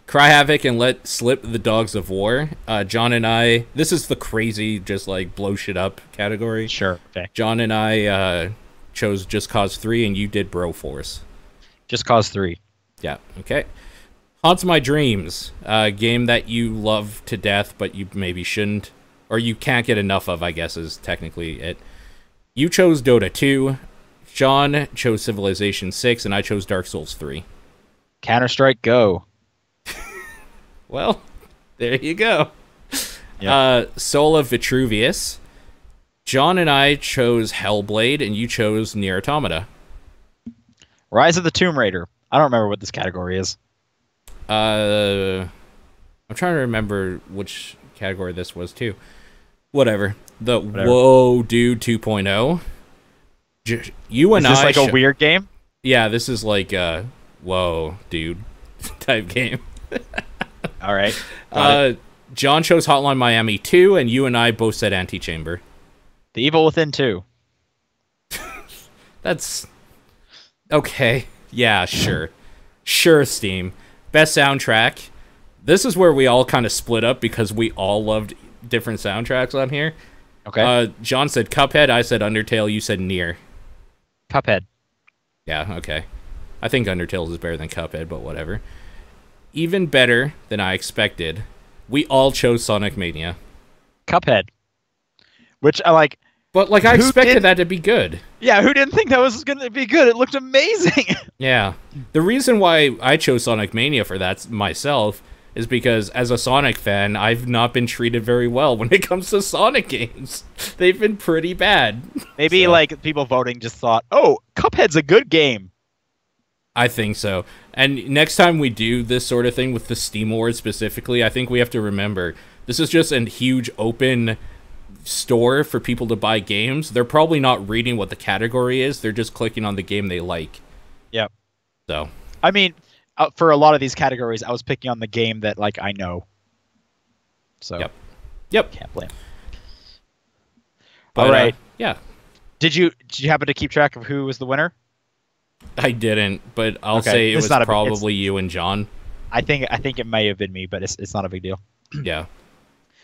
A: Cry Havoc and Let Slip the Dogs of War. John and I... This is the crazy, just like blow shit up category.
B: Sure. Okay.
A: John and I chose Just Cause 3, and you did Broforce.
B: Just Cause 3.
A: Yeah, okay. Haunts My Dreams. A game that you love to death, but you maybe shouldn't. Or you can't get enough of, I guess, is technically it. You chose Dota 2. John chose Civilization 6, and I chose Dark Souls 3.
B: Counter-Strike Go.
A: Well, there you go.
B: Yep.
A: Soul of Vitruvius. John and I chose Hellblade, and you chose Nier Automata.
B: Rise of the Tomb Raider. I don't remember what this category is.
A: I'm trying to remember which category this was, too. Whatever. Whoa Dude 2.0. You and I...
B: Is this like a weird game?
A: Yeah, this is like a whoa dude type game.
B: All right.
A: John chose Hotline Miami 2, and you and I both said Antichamber.
B: The Evil Within 2.
A: That's... okay. Yeah, sure. Sure, Steam. Best soundtrack. This is where we all kind of split up because we all loved different soundtracks on here.
B: Okay.
A: John said Cuphead, I said Undertale, you said Nier.
B: Cuphead.
A: Yeah, okay. I think Undertale is better than Cuphead, but whatever. Even better than I expected, we all chose Sonic Mania.
B: Cuphead. Which I like...
A: But, like, I expected that to be good.
B: Yeah, who didn't think that was going to be good? It looked amazing.
A: Yeah. The reason why I chose Sonic Mania for that myself is because, as a Sonic fan, I've not been treated very well when it comes to Sonic games. They've been pretty bad.
B: Maybe, like, people voting just thought, oh, Cuphead's a good game.
A: I think so. And next time we do this sort of thing with the Steam Awards specifically, I think we have to remember, this is just a huge open store for people to buy games. They're probably not reading what the category is. They're just clicking on the game they like.
B: Yep.
A: So,
B: I mean, for a lot of these categories, I was picking on the game that, like, I know. So,
A: yep.
B: Can't blame.
A: But,
B: all right.
A: Yeah.
B: Did you happen to keep track of who was the winner?
A: I didn't, but I'll say it was probably you and John.
B: I think it may have been me, but it's not a big deal.
A: Yeah.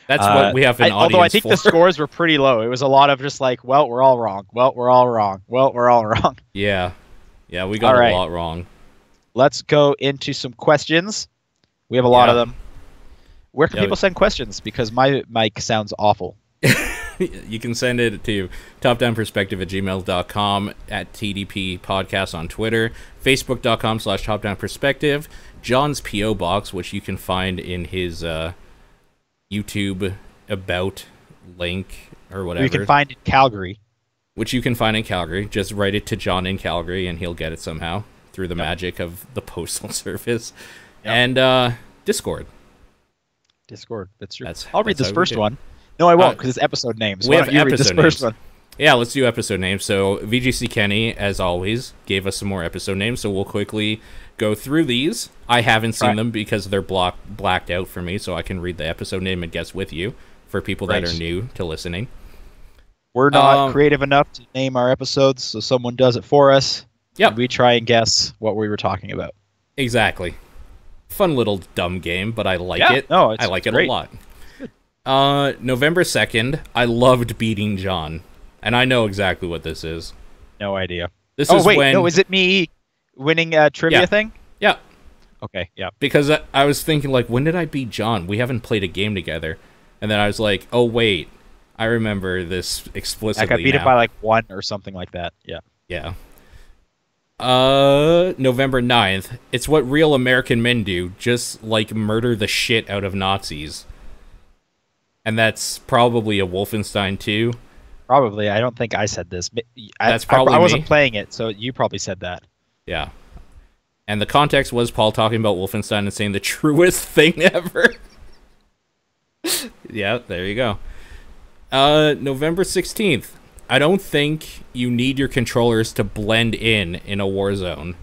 A: That's what we have an audience
B: although I think
A: for.
B: the scores were pretty low. It was a lot of just like, well, we're all wrong. Well, we're all wrong. Well, we're all wrong.
A: Yeah. Yeah, we got a lot wrong.
B: Let's go into some questions. We have a lot of them. Where can people send questions? Because my mic sounds awful.
A: You can send it to topdownperspective@gmail.com, at TDP Podcast on Twitter, facebook.com/topdownperspective, John's P.O. Box, which you can find in his YouTube about link or whatever.
B: You can find in Calgary.
A: Which you can find in Calgary. Just write it to John in Calgary and he'll get it somehow. through the magic of the postal service.
B: Yep.
A: And Discord.
B: Discord. That's true.
A: That's
B: I'll read
A: that's
B: this
A: how we
B: first
A: do.
B: one. No, I won't, because it's episode names.
A: We
B: Why
A: have
B: don't you read this
A: episode
B: first
A: names.
B: one?
A: Yeah, let's do episode names. So VGC Kenny, as always, gave us some more episode names, so we'll quickly go through these. I haven't seen them because they're blacked out for me, so I can read the episode name and guess with you for people that are new to listening.
B: We're not creative enough to name our episodes, so someone does it for us.
A: Yep.
B: And we try and guess what we were talking about.
A: Exactly. Fun little dumb game, but I like it.
B: No,
A: I like
B: great.
A: it a lot. November 2nd, I loved beating John. And I know exactly what this is.
B: No idea.
A: This is when...
B: No, is it me winning a trivia thing?
A: Yeah.
B: Okay, yeah.
A: Because I was thinking, like, when did I beat John? We haven't played a game together. And then I was like, oh, wait. I remember this explicitly
B: I got beat it by, like, 1 or something like that. Yeah.
A: Yeah. November 9th. It's what real American men do. Just, like, murder the shit out of Nazis. And that's probably a Wolfenstein 2.
B: Probably. I don't think I said this.
A: That's probably
B: I wasn't
A: me.
B: playing it, so you probably said that.
A: Yeah. And the context was Paul talking about Wolfenstein and saying the truest thing ever. Yeah, there you go. November 16th. I don't think you need your controllers to blend in a war zone.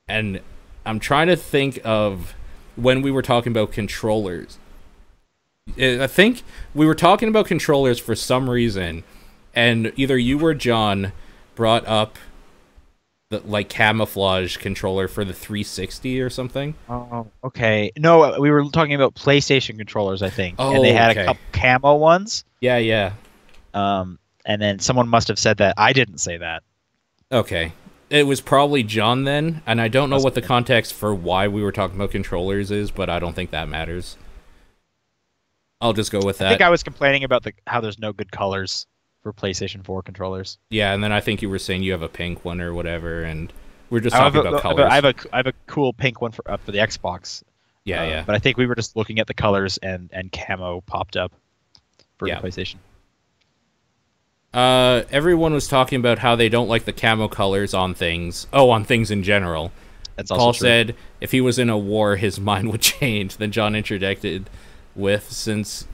A: And I'm trying to think of when we were talking about controllers. I think we were talking about controllers for some reason, and either you or John brought up the like camouflage controller for the 360 or something.
B: Oh, okay. No, we were talking about PlayStation controllers, I think,
A: Oh,
B: and they had
A: okay.
B: a couple camo ones.
A: Yeah.
B: And then someone must have said that. I didn't say that.
A: Okay. It was probably John then, and I don't know what the context for why we were talking about controllers is, but I don't think that matters. I'll just go with that.
B: I think I was complaining about how there's no good colors for PlayStation 4 controllers.
A: Yeah, and then I think you were saying you have a pink one or whatever, and we're just talking about colors.
B: I have a cool pink one for the Xbox.
A: Yeah.
B: But I think we were just looking at the colors and camo popped up for the PlayStation.
A: Everyone was talking about how they don't like the camo colors on things. Oh, on things in general.
B: That's also
A: Paul
B: true.
A: said if he was in a war, his mind would change. Then John interjected since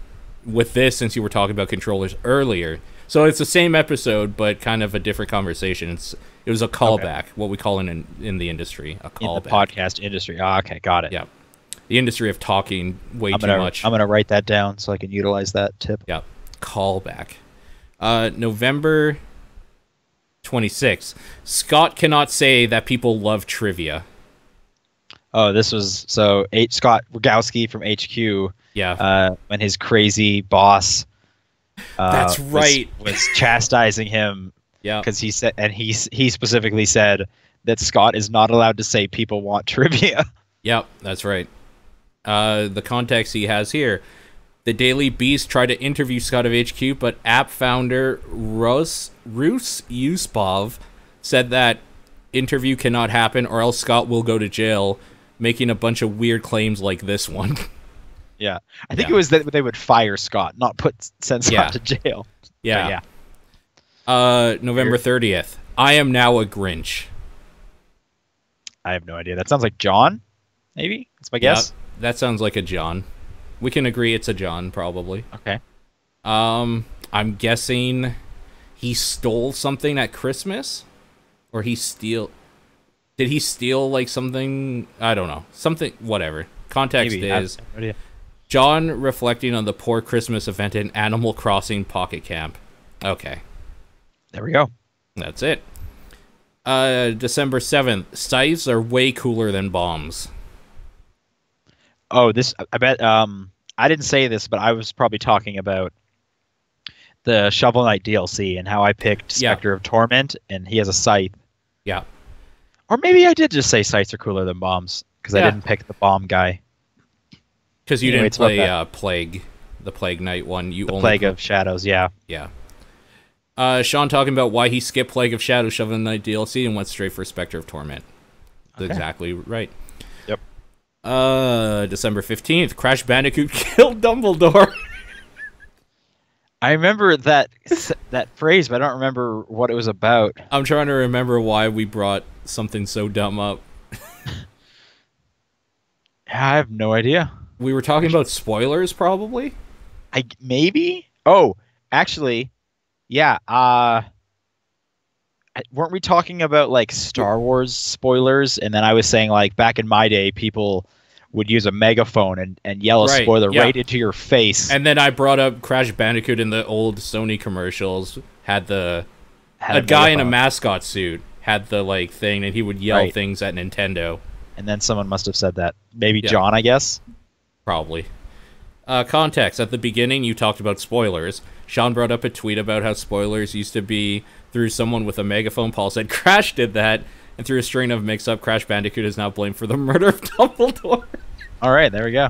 A: you were talking about controllers earlier. So it's the same episode, but kind of a different conversation. It was a callback, what we call in the industry, a callback.
B: In the podcast industry. Oh, okay, got it.
A: Yeah. The industry of talking way too much.
B: I'm going to write that down so I can utilize that tip.
A: Yeah. Callback. November 26th. Scott cannot say that people love trivia.
B: Oh, this was Scott Rogowski from HQ.
A: Yeah.
B: When his crazy boss
A: That's right.
B: was chastising him.
A: Yeah.
B: Because he said, and he specifically said that Scott is not allowed to say people want trivia.
A: Yep, that's right. The context he has here. The Daily Beast tried to interview Scott of HQ, but app founder Rus Yuspov said that interview cannot happen or else Scott will go to jail, making a bunch of weird claims like this one.
B: Yeah. I think it was that they would fire Scott, not send Scott to jail.
A: Yeah. November 30th. I am now a Grinch.
B: I have no idea. That sounds like John, maybe? That's my guess.
A: That sounds like a John. We can agree it's a John, probably.
B: Okay.
A: I'm guessing he stole something at Christmas? Or did he steal, like, something? I don't know. Something, whatever. Context is John reflecting on the poor Christmas event in Animal Crossing Pocket Camp. Okay.
B: There we go.
A: That's it. December 7th. Scythes are way cooler than bombs.
B: Oh, I bet, I didn't say this, but I was probably talking about the Shovel Knight DLC and how I picked Spectre of Torment, and he has a scythe.
A: Yeah.
B: Or maybe I did just say scythes are cooler than bombs, because I didn't pick the bomb guy.
A: Because you didn't play Plague, the Plague Knight one. You only
B: Plague of Shadows, yeah.
A: Yeah. Sean talking about why he skipped Plague of Shadows, Shovel Knight DLC, and went straight for Spectre of Torment. That's exactly right.
B: Yep.
A: December 15th, Crash Bandicoot killed Dumbledore.
B: I remember that phrase, but I don't remember what it was about.
A: I'm trying to remember why we brought something so dumb up.
B: I have no idea.
A: We were talking about spoilers, probably?
B: Maybe? Oh, actually, yeah. Weren't we talking about like Star Wars spoilers? And then I was saying like back in my day, people would use a megaphone and yell a spoiler right into your face.
A: And then I brought up Crash Bandicoot in the old Sony commercials. Had a guy in a mascot suit had the like thing, and he would yell things at Nintendo.
B: And then someone must have said that. Maybe John, I guess.
A: Probably. Context. At the beginning, you talked about spoilers. Sean brought up a tweet about how spoilers used to be through someone with a megaphone. Paul said, Crash did that. And through a string of mix-up, Crash Bandicoot is now blamed for the murder of Dumbledore.
B: All right, there we go.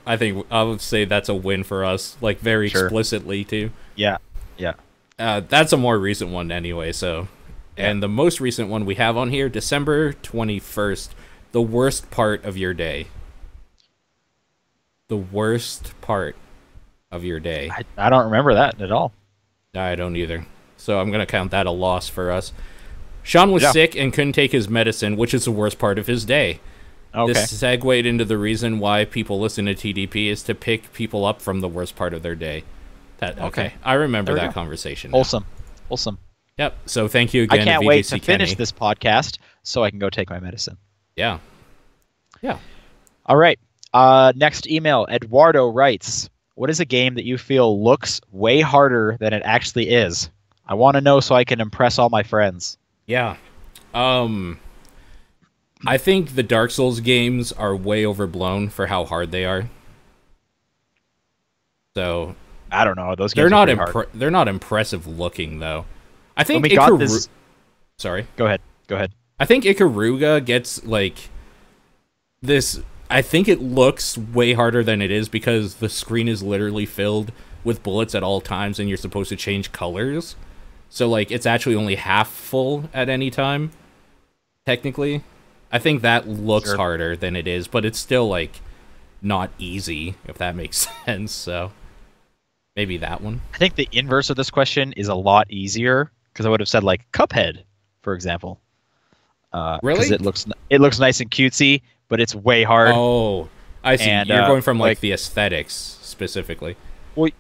A: I think I would say that's a win for us, like very explicitly, too.
B: Yeah.
A: That's a more recent one anyway, so... Yeah. And the most recent one we have on here, December 21st, the worst part of your day. The worst part of your day.
B: I don't remember that at all.
A: I don't either. So I'm going to count that a loss for us. Sean was sick and couldn't take his medicine, which is the worst part of his day. Okay. This segued into the reason why people listen to TDP is to pick people up from the worst part of their day. Okay. I remember that conversation.
B: Wholesome.
A: Yep. So thank you again.
B: I can't wait to finish this podcast so I can go take my medicine.
A: Yeah.
B: All right. Next email. Eduardo writes, what is a game that you feel looks way harder than it actually is? I want to know so I can impress all my friends.
A: Yeah. I think the Dark Souls games are way overblown for how hard they are. So
B: I don't know. Those games
A: they're not impressive looking though. I think Sorry.
B: Go ahead.
A: I think Ikaruga gets like this. I think it looks way harder than it is because the screen is literally filled with bullets at all times, and you're supposed to change colors. So like it's actually only half full at any time. Technically, I think that looks harder than it is, but it's still like not easy, if that makes sense. So maybe that one.
B: I think the inverse of this question is a lot easier. Because I would have said like Cuphead, for example.
A: Really?
B: Because it looks nice and cutesy, but it's way hard.
A: Oh, I see. And, you're going from like the aesthetics specifically.
B: Well,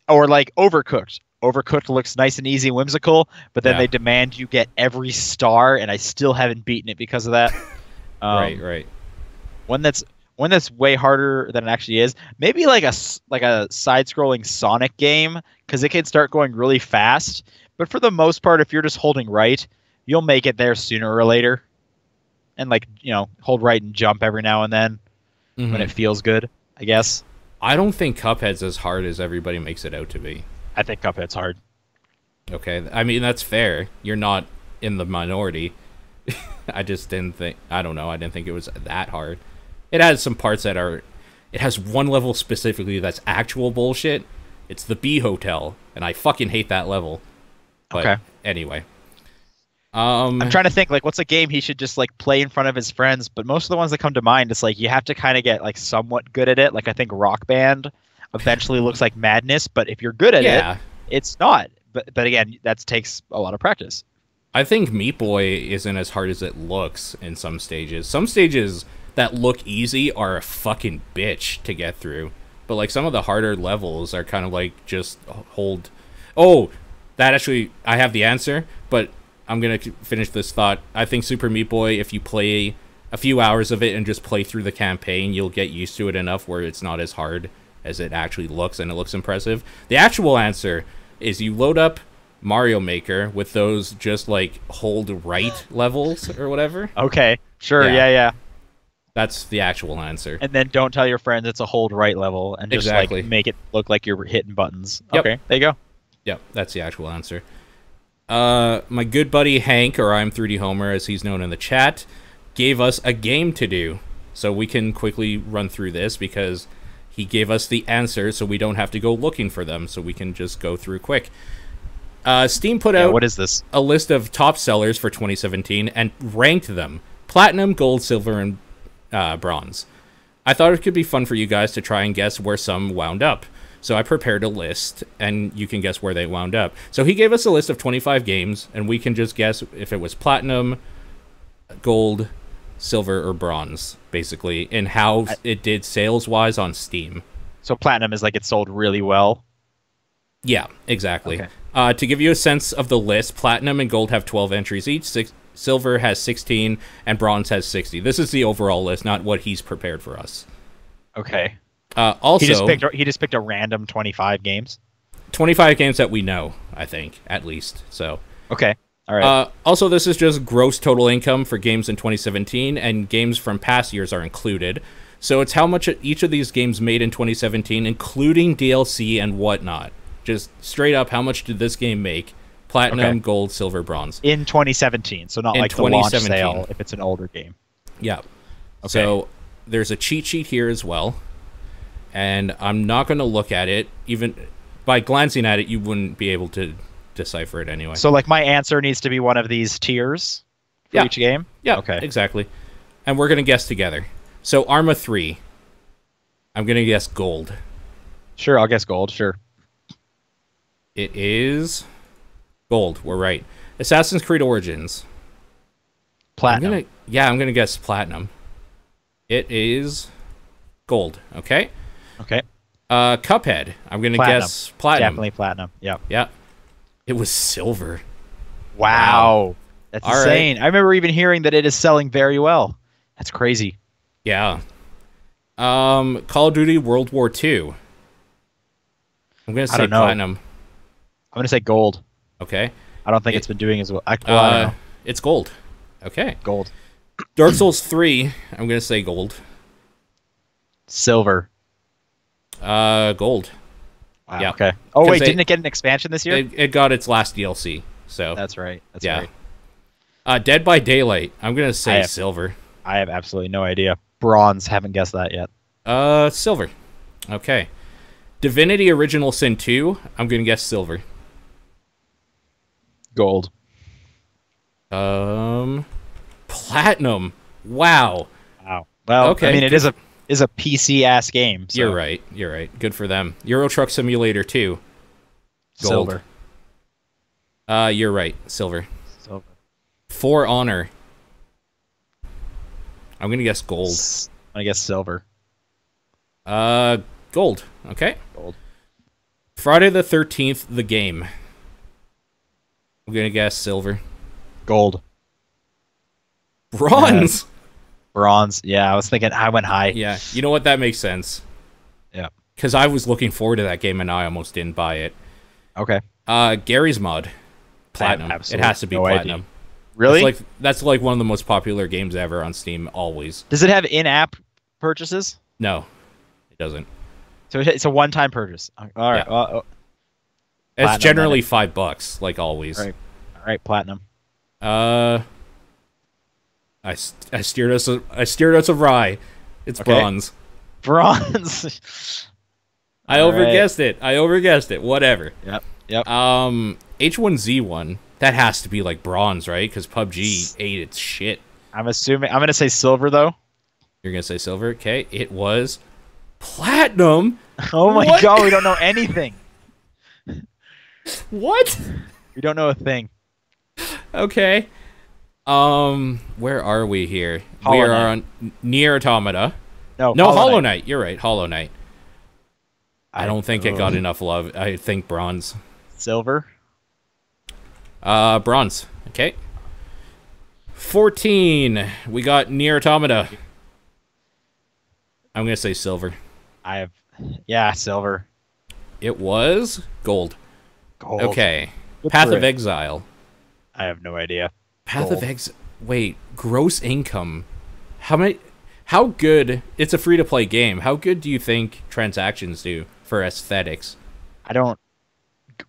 B: or like Overcooked. Overcooked looks nice and easy and whimsical, but then they demand you get every star, and I still haven't beaten it because of that.
A: Right.
B: One that's way harder than it actually is. Maybe like a side-scrolling Sonic game, because it can start going really fast. But for the most part, if you're just holding right, you'll make it there sooner or later. And like, hold right and jump every now and then when it feels good, I guess.
A: I don't think Cuphead's as hard as everybody makes it out to be.
B: I think Cuphead's hard.
A: Okay. I mean, that's fair. You're not in the minority. I just didn't think... I don't know. I didn't think it was that hard. It has some parts that are... It has one level specifically that's actual bullshit. It's the Bee Hotel, and I fucking hate that level. But anyway.
B: I'm trying to think, like, what's a game he should just, like, play in front of his friends? But most of the ones that come to mind, it's like you have to kind of get, like, somewhat good at it. Like, I think Rock Band eventually looks like madness, but if you're good at it, it's not. But again, that takes a lot of practice.
A: I think Meat Boy isn't as hard as it looks in some stages. Some stages that look easy are a fucking bitch to get through. But, like, some of the harder levels are kind of, like, just hold... Oh, that actually... I have the answer, but I'm going to finish this thought. I think Super Meat Boy, if you play a few hours of it and just play through the campaign, you'll get used to it enough where it's not as hard as it actually looks, and it looks impressive. The actual answer is you load up Mario Maker with those just, like, hold right levels or whatever.
B: Okay, sure, yeah.
A: That's the actual answer.
B: And then don't tell your friends it's a hold right level, and just like make it look like you're hitting buttons. Yep. Okay, there you go.
A: Yep, that's the actual answer. My good buddy Hank, or I'm 3D Homer as he's known in the chat, gave us a game to do. So we can quickly run through this because he gave us the answer so we don't have to go looking for them, so we can just go through quick. Steam put out
B: what is this?
A: A list of top sellers for 2017 and ranked them. Platinum, gold, silver, and bronze. I thought it could be fun for you guys to try and guess where some wound up. So I prepared a list, and you can guess where they wound up. So he gave us a list of 25 games, and we can just guess if it was platinum, gold, silver, or bronze, basically, and how it did sales-wise on Steam.
B: So platinum is like it sold really well.
A: Yeah, exactly.
B: Okay.
A: To give you a sense of the list, platinum and gold have 12 entries each, silver has 16, and bronze has 60. This is the overall list, not what he's prepared for us.
B: Okay.
A: Also,
B: he just picked a random 25 games.
A: 25 games that we know, I think, at least. So
B: okay, all right.
A: Also, this is just gross total income for games in 2017, and games from past years are included. So it's how much each of these games made in 2017, including DLC and whatnot. Just straight up, how much did this game make? Platinum, gold, silver, bronze.
B: In 2017, so not
A: in
B: like the launch sale if it's an older game.
A: Yeah. Okay. So there's a cheat sheet here as well. And I'm not going to look at it. Even by glancing at it, you wouldn't be able to decipher it anyway.
B: So, like, my answer needs to be one of these tiers for each game?
A: Yeah,
B: okay.
A: Exactly. And we're going to guess together. So, Arma 3. I'm going to guess gold.
B: Sure, I'll guess gold, sure.
A: It is gold. We're right. Assassin's Creed Origins.
B: Platinum.
A: I'm going to guess platinum. It is gold. Okay.
B: Okay.
A: Cuphead. I'm going to guess platinum.
B: Definitely platinum. Yeah.
A: Yeah. It was silver.
B: Wow. That's insane. Right. I remember even hearing that it is selling very well. That's crazy.
A: Yeah. Call of Duty World War II. I'm going to say platinum.
B: I'm going to say gold.
A: Okay.
B: I don't think it's been doing as well. I don't know.
A: It's gold. Okay.
B: Gold.
A: Dark Souls 3. I'm going to say gold.
B: Silver.
A: Gold.
B: Wow. Yeah. Okay. Oh wait, didn't it get an expansion this year?
A: It got its last DLC. So
B: that's right. That's right.
A: Dead by Daylight. I'm gonna say silver.
B: I have absolutely no idea. Bronze. Haven't guessed that yet.
A: Silver. Okay. Divinity Original Sin 2. I'm gonna guess silver.
B: Gold.
A: Platinum. Wow.
B: Wow. Well, okay. I mean, it is a PC ass game. So.
A: You're right. You're right. Good for them. Euro Truck Simulator 2. Gold.
B: Silver.
A: You're right. Silver.
B: Silver.
A: For Honor. I'm gonna guess gold.
B: I'm gonna guess silver.
A: Gold. Okay.
B: Gold.
A: Friday the 13th, the game. I'm gonna guess silver.
B: Gold.
A: Bronze.
B: Bronze. Yeah, I was thinking I went high.
A: Yeah, you know what? That makes sense.
B: Yeah.
A: Because I was looking forward to that game and I almost didn't buy it.
B: Okay.
A: Gary's Mod. Platinum. It has to be platinum.
B: Idea. Really?
A: That's like one of the most popular games ever on Steam, always.
B: Does it have in-app purchases?
A: No, it doesn't.
B: So it's a one-time purchase. All right.
A: Yeah. It's generally $5, like always.
B: All right, platinum.
A: I steered us a rye. It's bronze.
B: Bronze.
A: I overguessed it. Whatever.
B: Yep.
A: H1Z1. That has to be like bronze, right? Because PUBG ate its shit.
B: I'm gonna say silver though.
A: You're gonna say silver? Okay. It was platinum.
B: Oh my god, we don't know anything.
A: What?
B: We don't know a thing.
A: Okay. Where are we here? We are on Nier Automata.
B: No,
A: Hollow Knight. You're right, Hollow Knight. I don't think it got enough love. I think bronze.
B: Silver.
A: Bronze. Okay. 14. We got Nier Automata. I'm gonna say silver.
B: Silver.
A: It was gold.
B: Gold.
A: Okay. Path of Exile.
B: I have no idea.
A: Path of Exile. Wait, gross income. How good? It's a free-to-play game. How good do you think transactions do for aesthetics?
B: I don't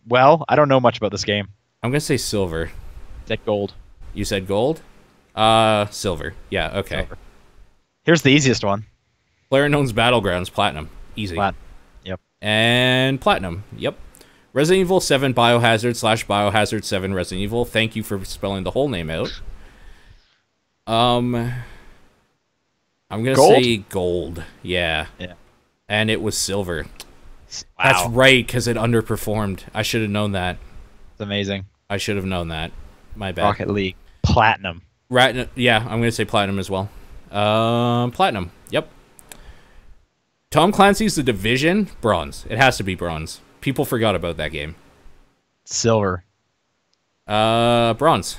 B: know much about this game.
A: I'm gonna say silver.
B: Is that gold?
A: You said gold? Silver. Yeah, okay.
B: Silver. Here's the easiest one.
A: PlayerUnknown's Battlegrounds, platinum. Easy.
B: Yep.
A: And platinum. Yep. Resident Evil 7 Biohazard / Biohazard 7 Resident Evil. Thank you for spelling the whole name out. I'm gonna say gold. Yeah.
B: Yeah.
A: And it was silver.
B: Wow.
A: That's right, because it underperformed. I should have known that.
B: It's amazing.
A: I should have known that. My bad.
B: Rocket League Platinum.
A: Right? Yeah, I'm gonna say platinum as well. Platinum. Yep. Tom Clancy's The Division, bronze. It has to be bronze. People forgot about that game.
B: Silver.
A: Bronze.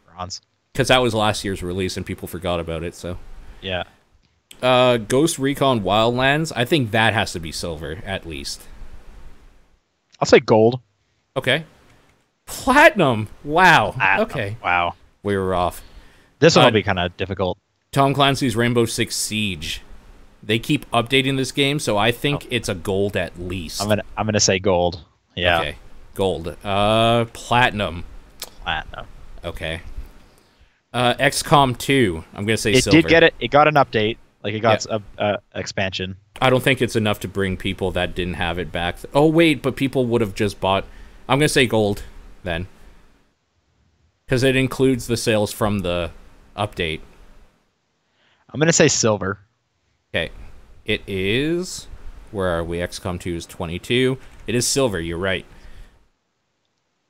B: Bronze.
A: Because that was last year's release and people forgot about it. So.
B: Yeah.
A: Ghost Recon Wildlands. I think that has to be silver at least.
B: I'll say gold.
A: Okay. Platinum. Wow.
B: Platinum.
A: Okay.
B: Wow.
A: We were off.
B: This one will be kind of difficult.
A: Tom Clancy's Rainbow Six Siege. They keep updating this game, so I think it's a gold at least.
B: I'm gonna say gold. Yeah.
A: Okay. Gold. Platinum.
B: Platinum.
A: Okay. XCOM 2. I'm gonna say silver.
B: It did get it. It got an update. Like it got a expansion.
A: I don't think it's enough to bring people that didn't have it back. Oh wait, but people would have just bought. I'm gonna say gold then, because it includes the sales from the update.
B: I'm gonna say silver.
A: Okay, it is. Where are we? XCOM 2 is 22. It is silver. You're right.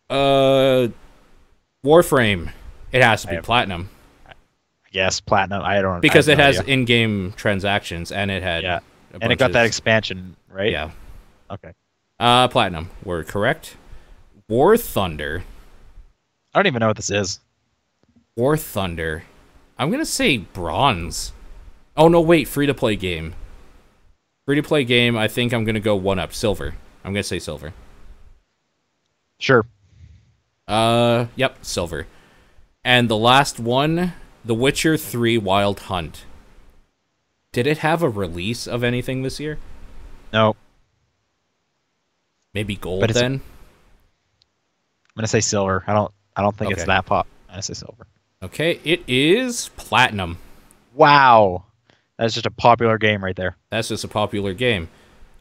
A: Warframe. It has to be platinum.
B: Yes, platinum. I don't
A: because
B: I
A: it
B: have no
A: has
B: idea.
A: in-game transactions and it had
B: and it got that expansion, right?
A: Yeah.
B: Okay.
A: Platinum. We're correct. War Thunder.
B: I don't even know what this is.
A: War Thunder. I'm gonna say bronze. Oh no, wait, free-to-play game. Free-to-play game. I think I'm gonna go one up. Silver. I'm gonna say silver.
B: Sure.
A: Yep, silver. And the last one, The Witcher 3 Wild Hunt. Did it have a release of anything this year?
B: No.
A: Maybe gold then?
B: I'm gonna say silver. I don't think it's that pop. I'm gonna say silver.
A: Okay, it is platinum.
B: Wow. That's just a popular game right there.
A: That's just a popular game.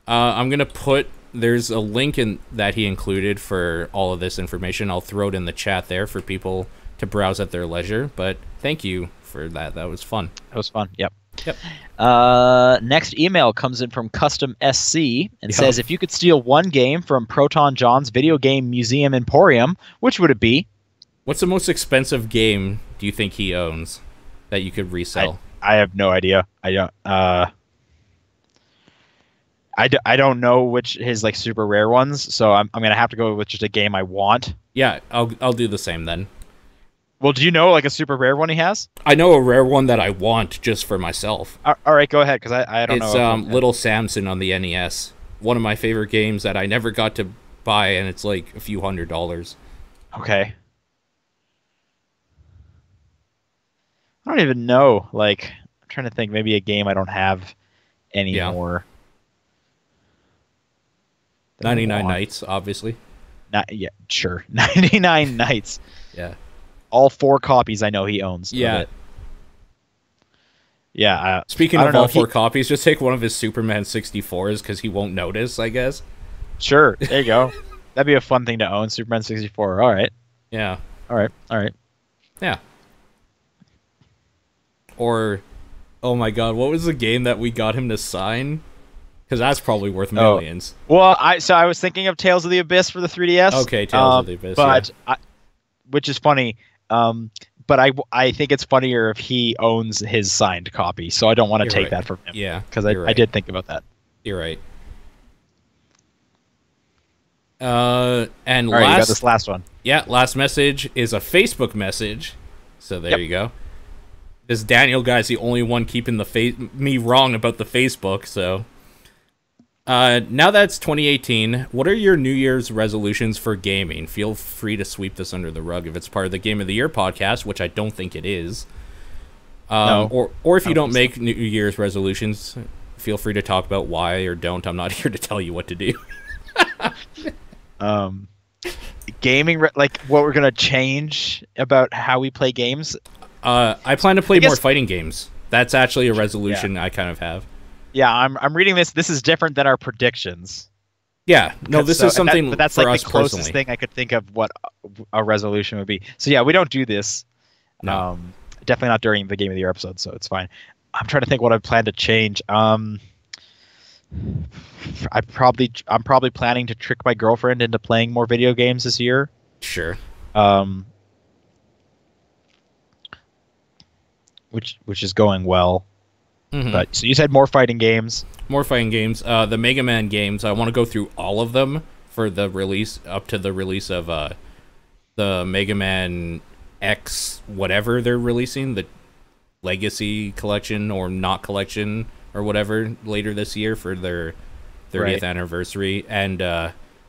A: I'm gonna put there's a link in that he included for all of this information. I'll throw it in the chat there for people to browse at their leisure. But thank you for that. That was fun.
B: That was fun. Yep.
A: Yep.
B: Next email comes in from Custom SC and says, if you could steal one game from Proton John's Video Game Museum Emporium, which would it be?
A: What's the most expensive game do you think he owns that you could resell?
B: I have no idea. I don't know which his like super rare ones, so I'm gonna have to go with just a game I want.
A: Yeah, I'll do the same then.
B: Well, do you know like a super rare one he has?
A: I know a rare one that I want just for myself.
B: All right, go ahead, because I don't know.
A: It's Little Samson on the NES. One of my favorite games that I never got to buy, and it's like a few $100s.
B: Okay. I don't even know. Like, I'm trying to think. Maybe a game I don't have anymore.
A: 99 Nights, obviously.
B: Yeah, sure. 99 Nights.
A: Yeah.
B: All 4 copies I know he owns.
A: Yeah.
B: Of it. Yeah.
A: Speaking of all 4 copies, just take one of his Superman 64s because he won't notice, I guess.
B: Sure. There you go. That'd be a fun thing to own. Superman 64. All right.
A: Yeah.
B: All right.
A: Yeah. Or, oh my god, what was the game that we got him to sign? Because that's probably worth millions.
B: Well, I was thinking of Tales of the Abyss for the 3DS.
A: Okay, Tales of the Abyss.
B: But which is funny. But I think it's funnier if he owns his signed copy, so I don't want to take that from him.
A: Yeah,
B: because I did think about that.
A: You're right. And
B: all right, you got this last one.
A: Yeah, last message is a Facebook message. So there you go. This Daniel guy's the only one keeping me wrong about the Facebook. So now that's 2018. What are your New Year's resolutions for gaming? Feel free to sweep this under the rug if it's part of the Game of the Year podcast, which I don't think it is.
B: No,
A: or if you don't make New Year's resolutions, feel free to talk about why or don't. I'm not here to tell you what to do.
B: Gaming, like what we're gonna change about how we play games.
A: I plan to play more fighting games. That's actually a resolution I kind of have.
B: Yeah, I'm reading this. This is different than our predictions.
A: Yeah, no, this is something.
B: But that's
A: for
B: like
A: us
B: the closest
A: personally.
B: thing I could think of what a resolution would be. So yeah, we don't do this.
A: No.
B: Definitely not during the Game of the Year episode, so it's fine. I'm trying to think what I plan to change. I'm probably planning to trick my girlfriend into playing more video games this year.
A: Sure.
B: Which is going well.
A: Mm-hmm.
B: But so you said more fighting games.
A: More fighting games. The Mega Man games, I want to go through all of them for the release, up to the release of the Mega Man X, whatever they're releasing, the Legacy Collection or Not Collection or whatever later this year for their 30th anniversary, and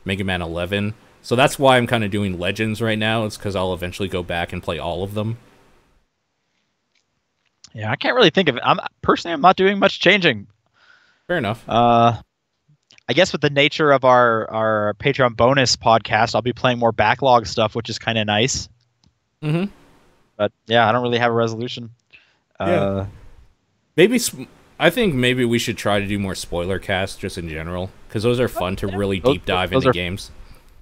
A: Mega Man 11. So that's why I'm kind of doing Legends right now. It's because I'll eventually go back and play all of them.
B: Yeah, I can't really think of it. I'm not doing much changing.
A: Fair enough.
B: I guess with the nature of our Patreon bonus podcast, I'll be playing more backlog stuff, which is kind of nice.
A: Mm-hmm.
B: But yeah, I don't really have a resolution.
A: I think maybe we should try to do more spoiler casts just in general, because those are fun to really deep dive into games.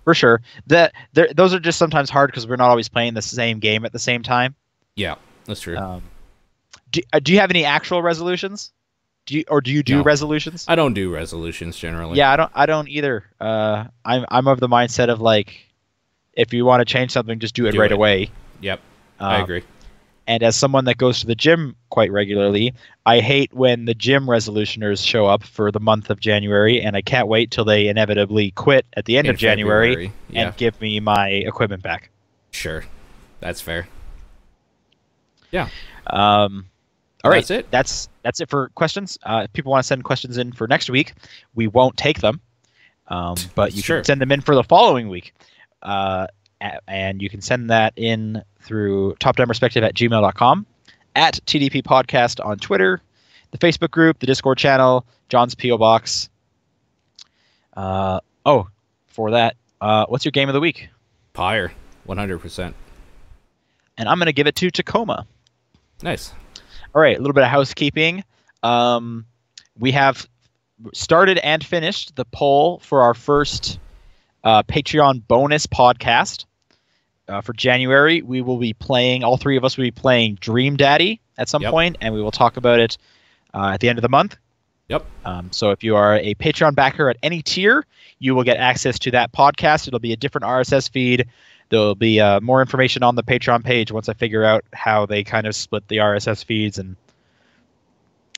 B: For sure. Those are just sometimes hard because we're not always playing the same game at the same time.
A: Yeah, that's true.
B: Do you have any actual resolutions? Do you do resolutions?
A: I don't do resolutions generally.
B: Yeah, I don't either. I'm of the mindset of like, if you want to change something, just do it right away.
A: Yep, I agree.
B: And as someone that goes to the gym quite regularly, I hate when the gym resolutioners show up for the month of January, and I can't wait till they inevitably quit at the end of January and give me my equipment back.
A: Sure, that's fair. Yeah.
B: All right,
A: that's it.
B: That's it for questions. If people want to send questions in for next week, we won't take them, but you can send them in for the following week, and you can send that in through topdownperspective@gmail.com, at TDP Podcast on Twitter, the Facebook group, the Discord channel, John's P.O. Box. For that, what's your game of the week?
A: Pyre, 100%.
B: And I'm going to give it to Tacoma.
A: Nice.
B: All right, a little bit of housekeeping. We have started and finished the poll for our first Patreon bonus podcast for January. We will be playing, all three of us will be playing Dream Daddy at some point, and we will talk about it at the end of the month.
A: Yep.
B: So if you are a Patreon backer at any tier, you will get access to that podcast. It'll be a different RSS feed. There'll be more information on the Patreon page once I figure out how they kind of split the RSS feeds and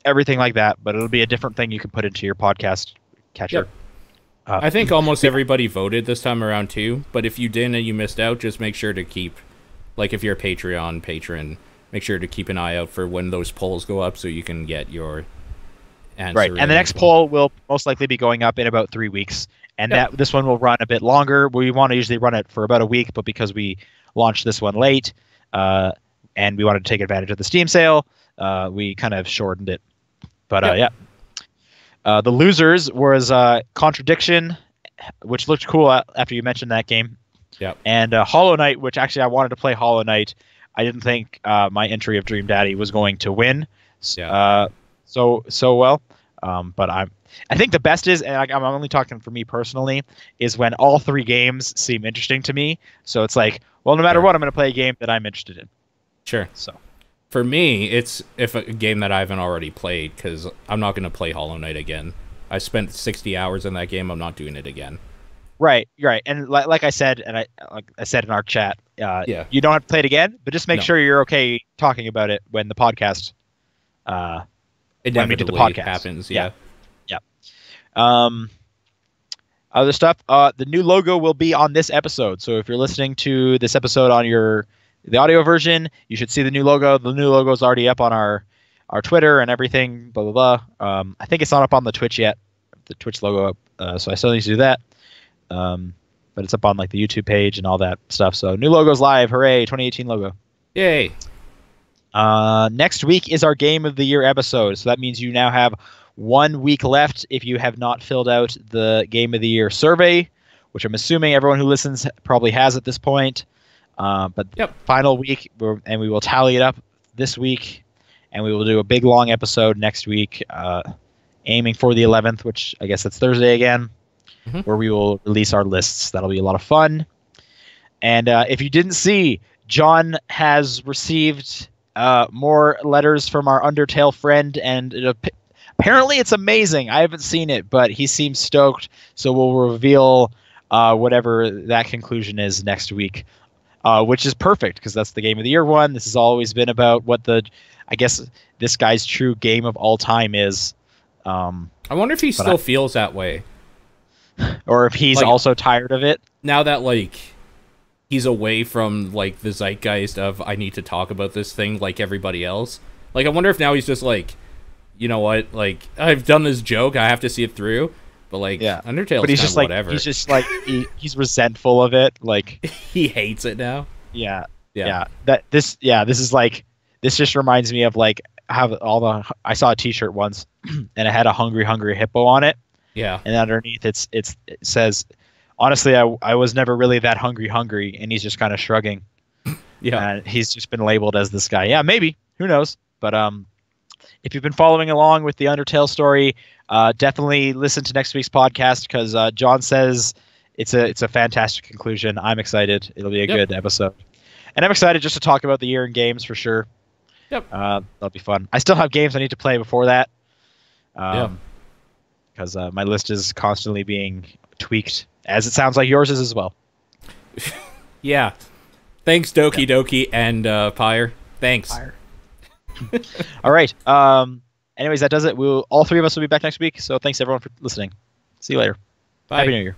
B: everything like that. But it'll be a different thing you can put into your podcast catcher.
A: Yep. I think almost everybody voted this time around too. But if you didn't and you missed out, just make sure to keep, like if you're a Patreon patron, make sure to keep an eye out for when those polls go up so you can get your answer.
B: Right, and the next poll will most likely be going up in about 3 weeks. And this one will run a bit longer. We want to usually run it for about a week, but because we launched this one late, and we wanted to take advantage of the Steam sale, we kind of shortened it. But the losers was Contradiction, which looked cool after you mentioned that game.
A: Yeah. And
B: Hollow Knight, which actually I wanted to play Hollow Knight. I didn't think my entry of Dream Daddy was going to win. So well. But I think the best is, and I'm only talking for me personally, is when all three games seem interesting to me. So it's like, well, no matter what, I'm going to play a game that I'm interested in.
A: Sure.
B: So
A: for me, it's if a game that I haven't already played, because I'm not going to play Hollow Knight again. I spent 60 hours in that game. I'm not doing it again.
B: Right. You're right. And like I said, and I said in our chat, you don't have to play it again, but just make sure you're okay talking about it when the podcast.
A: Inevitably happens. Yeah.
B: Other stuff. The new logo will be on this episode. So if you're listening to this episode on the audio version, you should see the new logo. The new logo is already up on our Twitter and everything. Blah blah blah. I think it's not up on the Twitch yet. The Twitch logo up. So I still need to do that. But it's up on like the YouTube page and all that stuff. So new logo's live. Hooray! 2018 logo.
A: Yay!
B: Next week is our Game of the Year episode, so that means you now have 1 week left if you have not filled out the Game of the Year survey, which I'm assuming everyone who listens probably has at this point. But final week, and we will tally it up this week, and we will do a big long episode next week, aiming for the 11th, which I guess that's Thursday again, where we will release our lists. That'll be a lot of fun. And if you didn't see, John has received more letters from our Undertale friend and Apparently, it's amazing. I haven't seen it, but he seems stoked. So we'll reveal whatever that conclusion is next week, which is perfect because that's the Game of the Year one. This has always been about what I guess, this guy's true game of all time is.
A: I wonder if he still feels that way.
B: Or if he's also tired of it.
A: Now that, like, he's away from, like, the zeitgeist of, I need to talk about this thing like everybody else. Like, I wonder if now he's just like, you know what, like, I've done this joke, I have to see it through. But, like, Undertale's
B: but he's just like,
A: whatever.
B: He's just like, he's resentful of it. Like,
A: he hates it now.
B: Yeah. This is like, this just reminds me of, like, how I saw a t-shirt once and it had a hungry hippo on it.
A: Yeah.
B: And underneath it says, honestly, I was never really that hungry, and he's just kind of shrugging.
A: Yeah.
B: And he's just been labeled as this guy. Yeah, maybe. Who knows? But if you've been following along with the Undertale story, definitely listen to next week's podcast because John says it's a fantastic conclusion. I'm excited. It'll be a good episode. And I'm excited just to talk about the year in games for sure.
A: Yep.
B: That'll be fun. I still have games I need to play before that. Because my list is constantly being tweaked, as it sounds like yours is as well.
A: Yeah. Thanks, Doki Doki and Pyre. Thanks.
B: Pyre. All right. Anyways, that does it. All three of us will be back next week. So thanks everyone for listening. See you later.
A: Bye.
B: Happy New Year.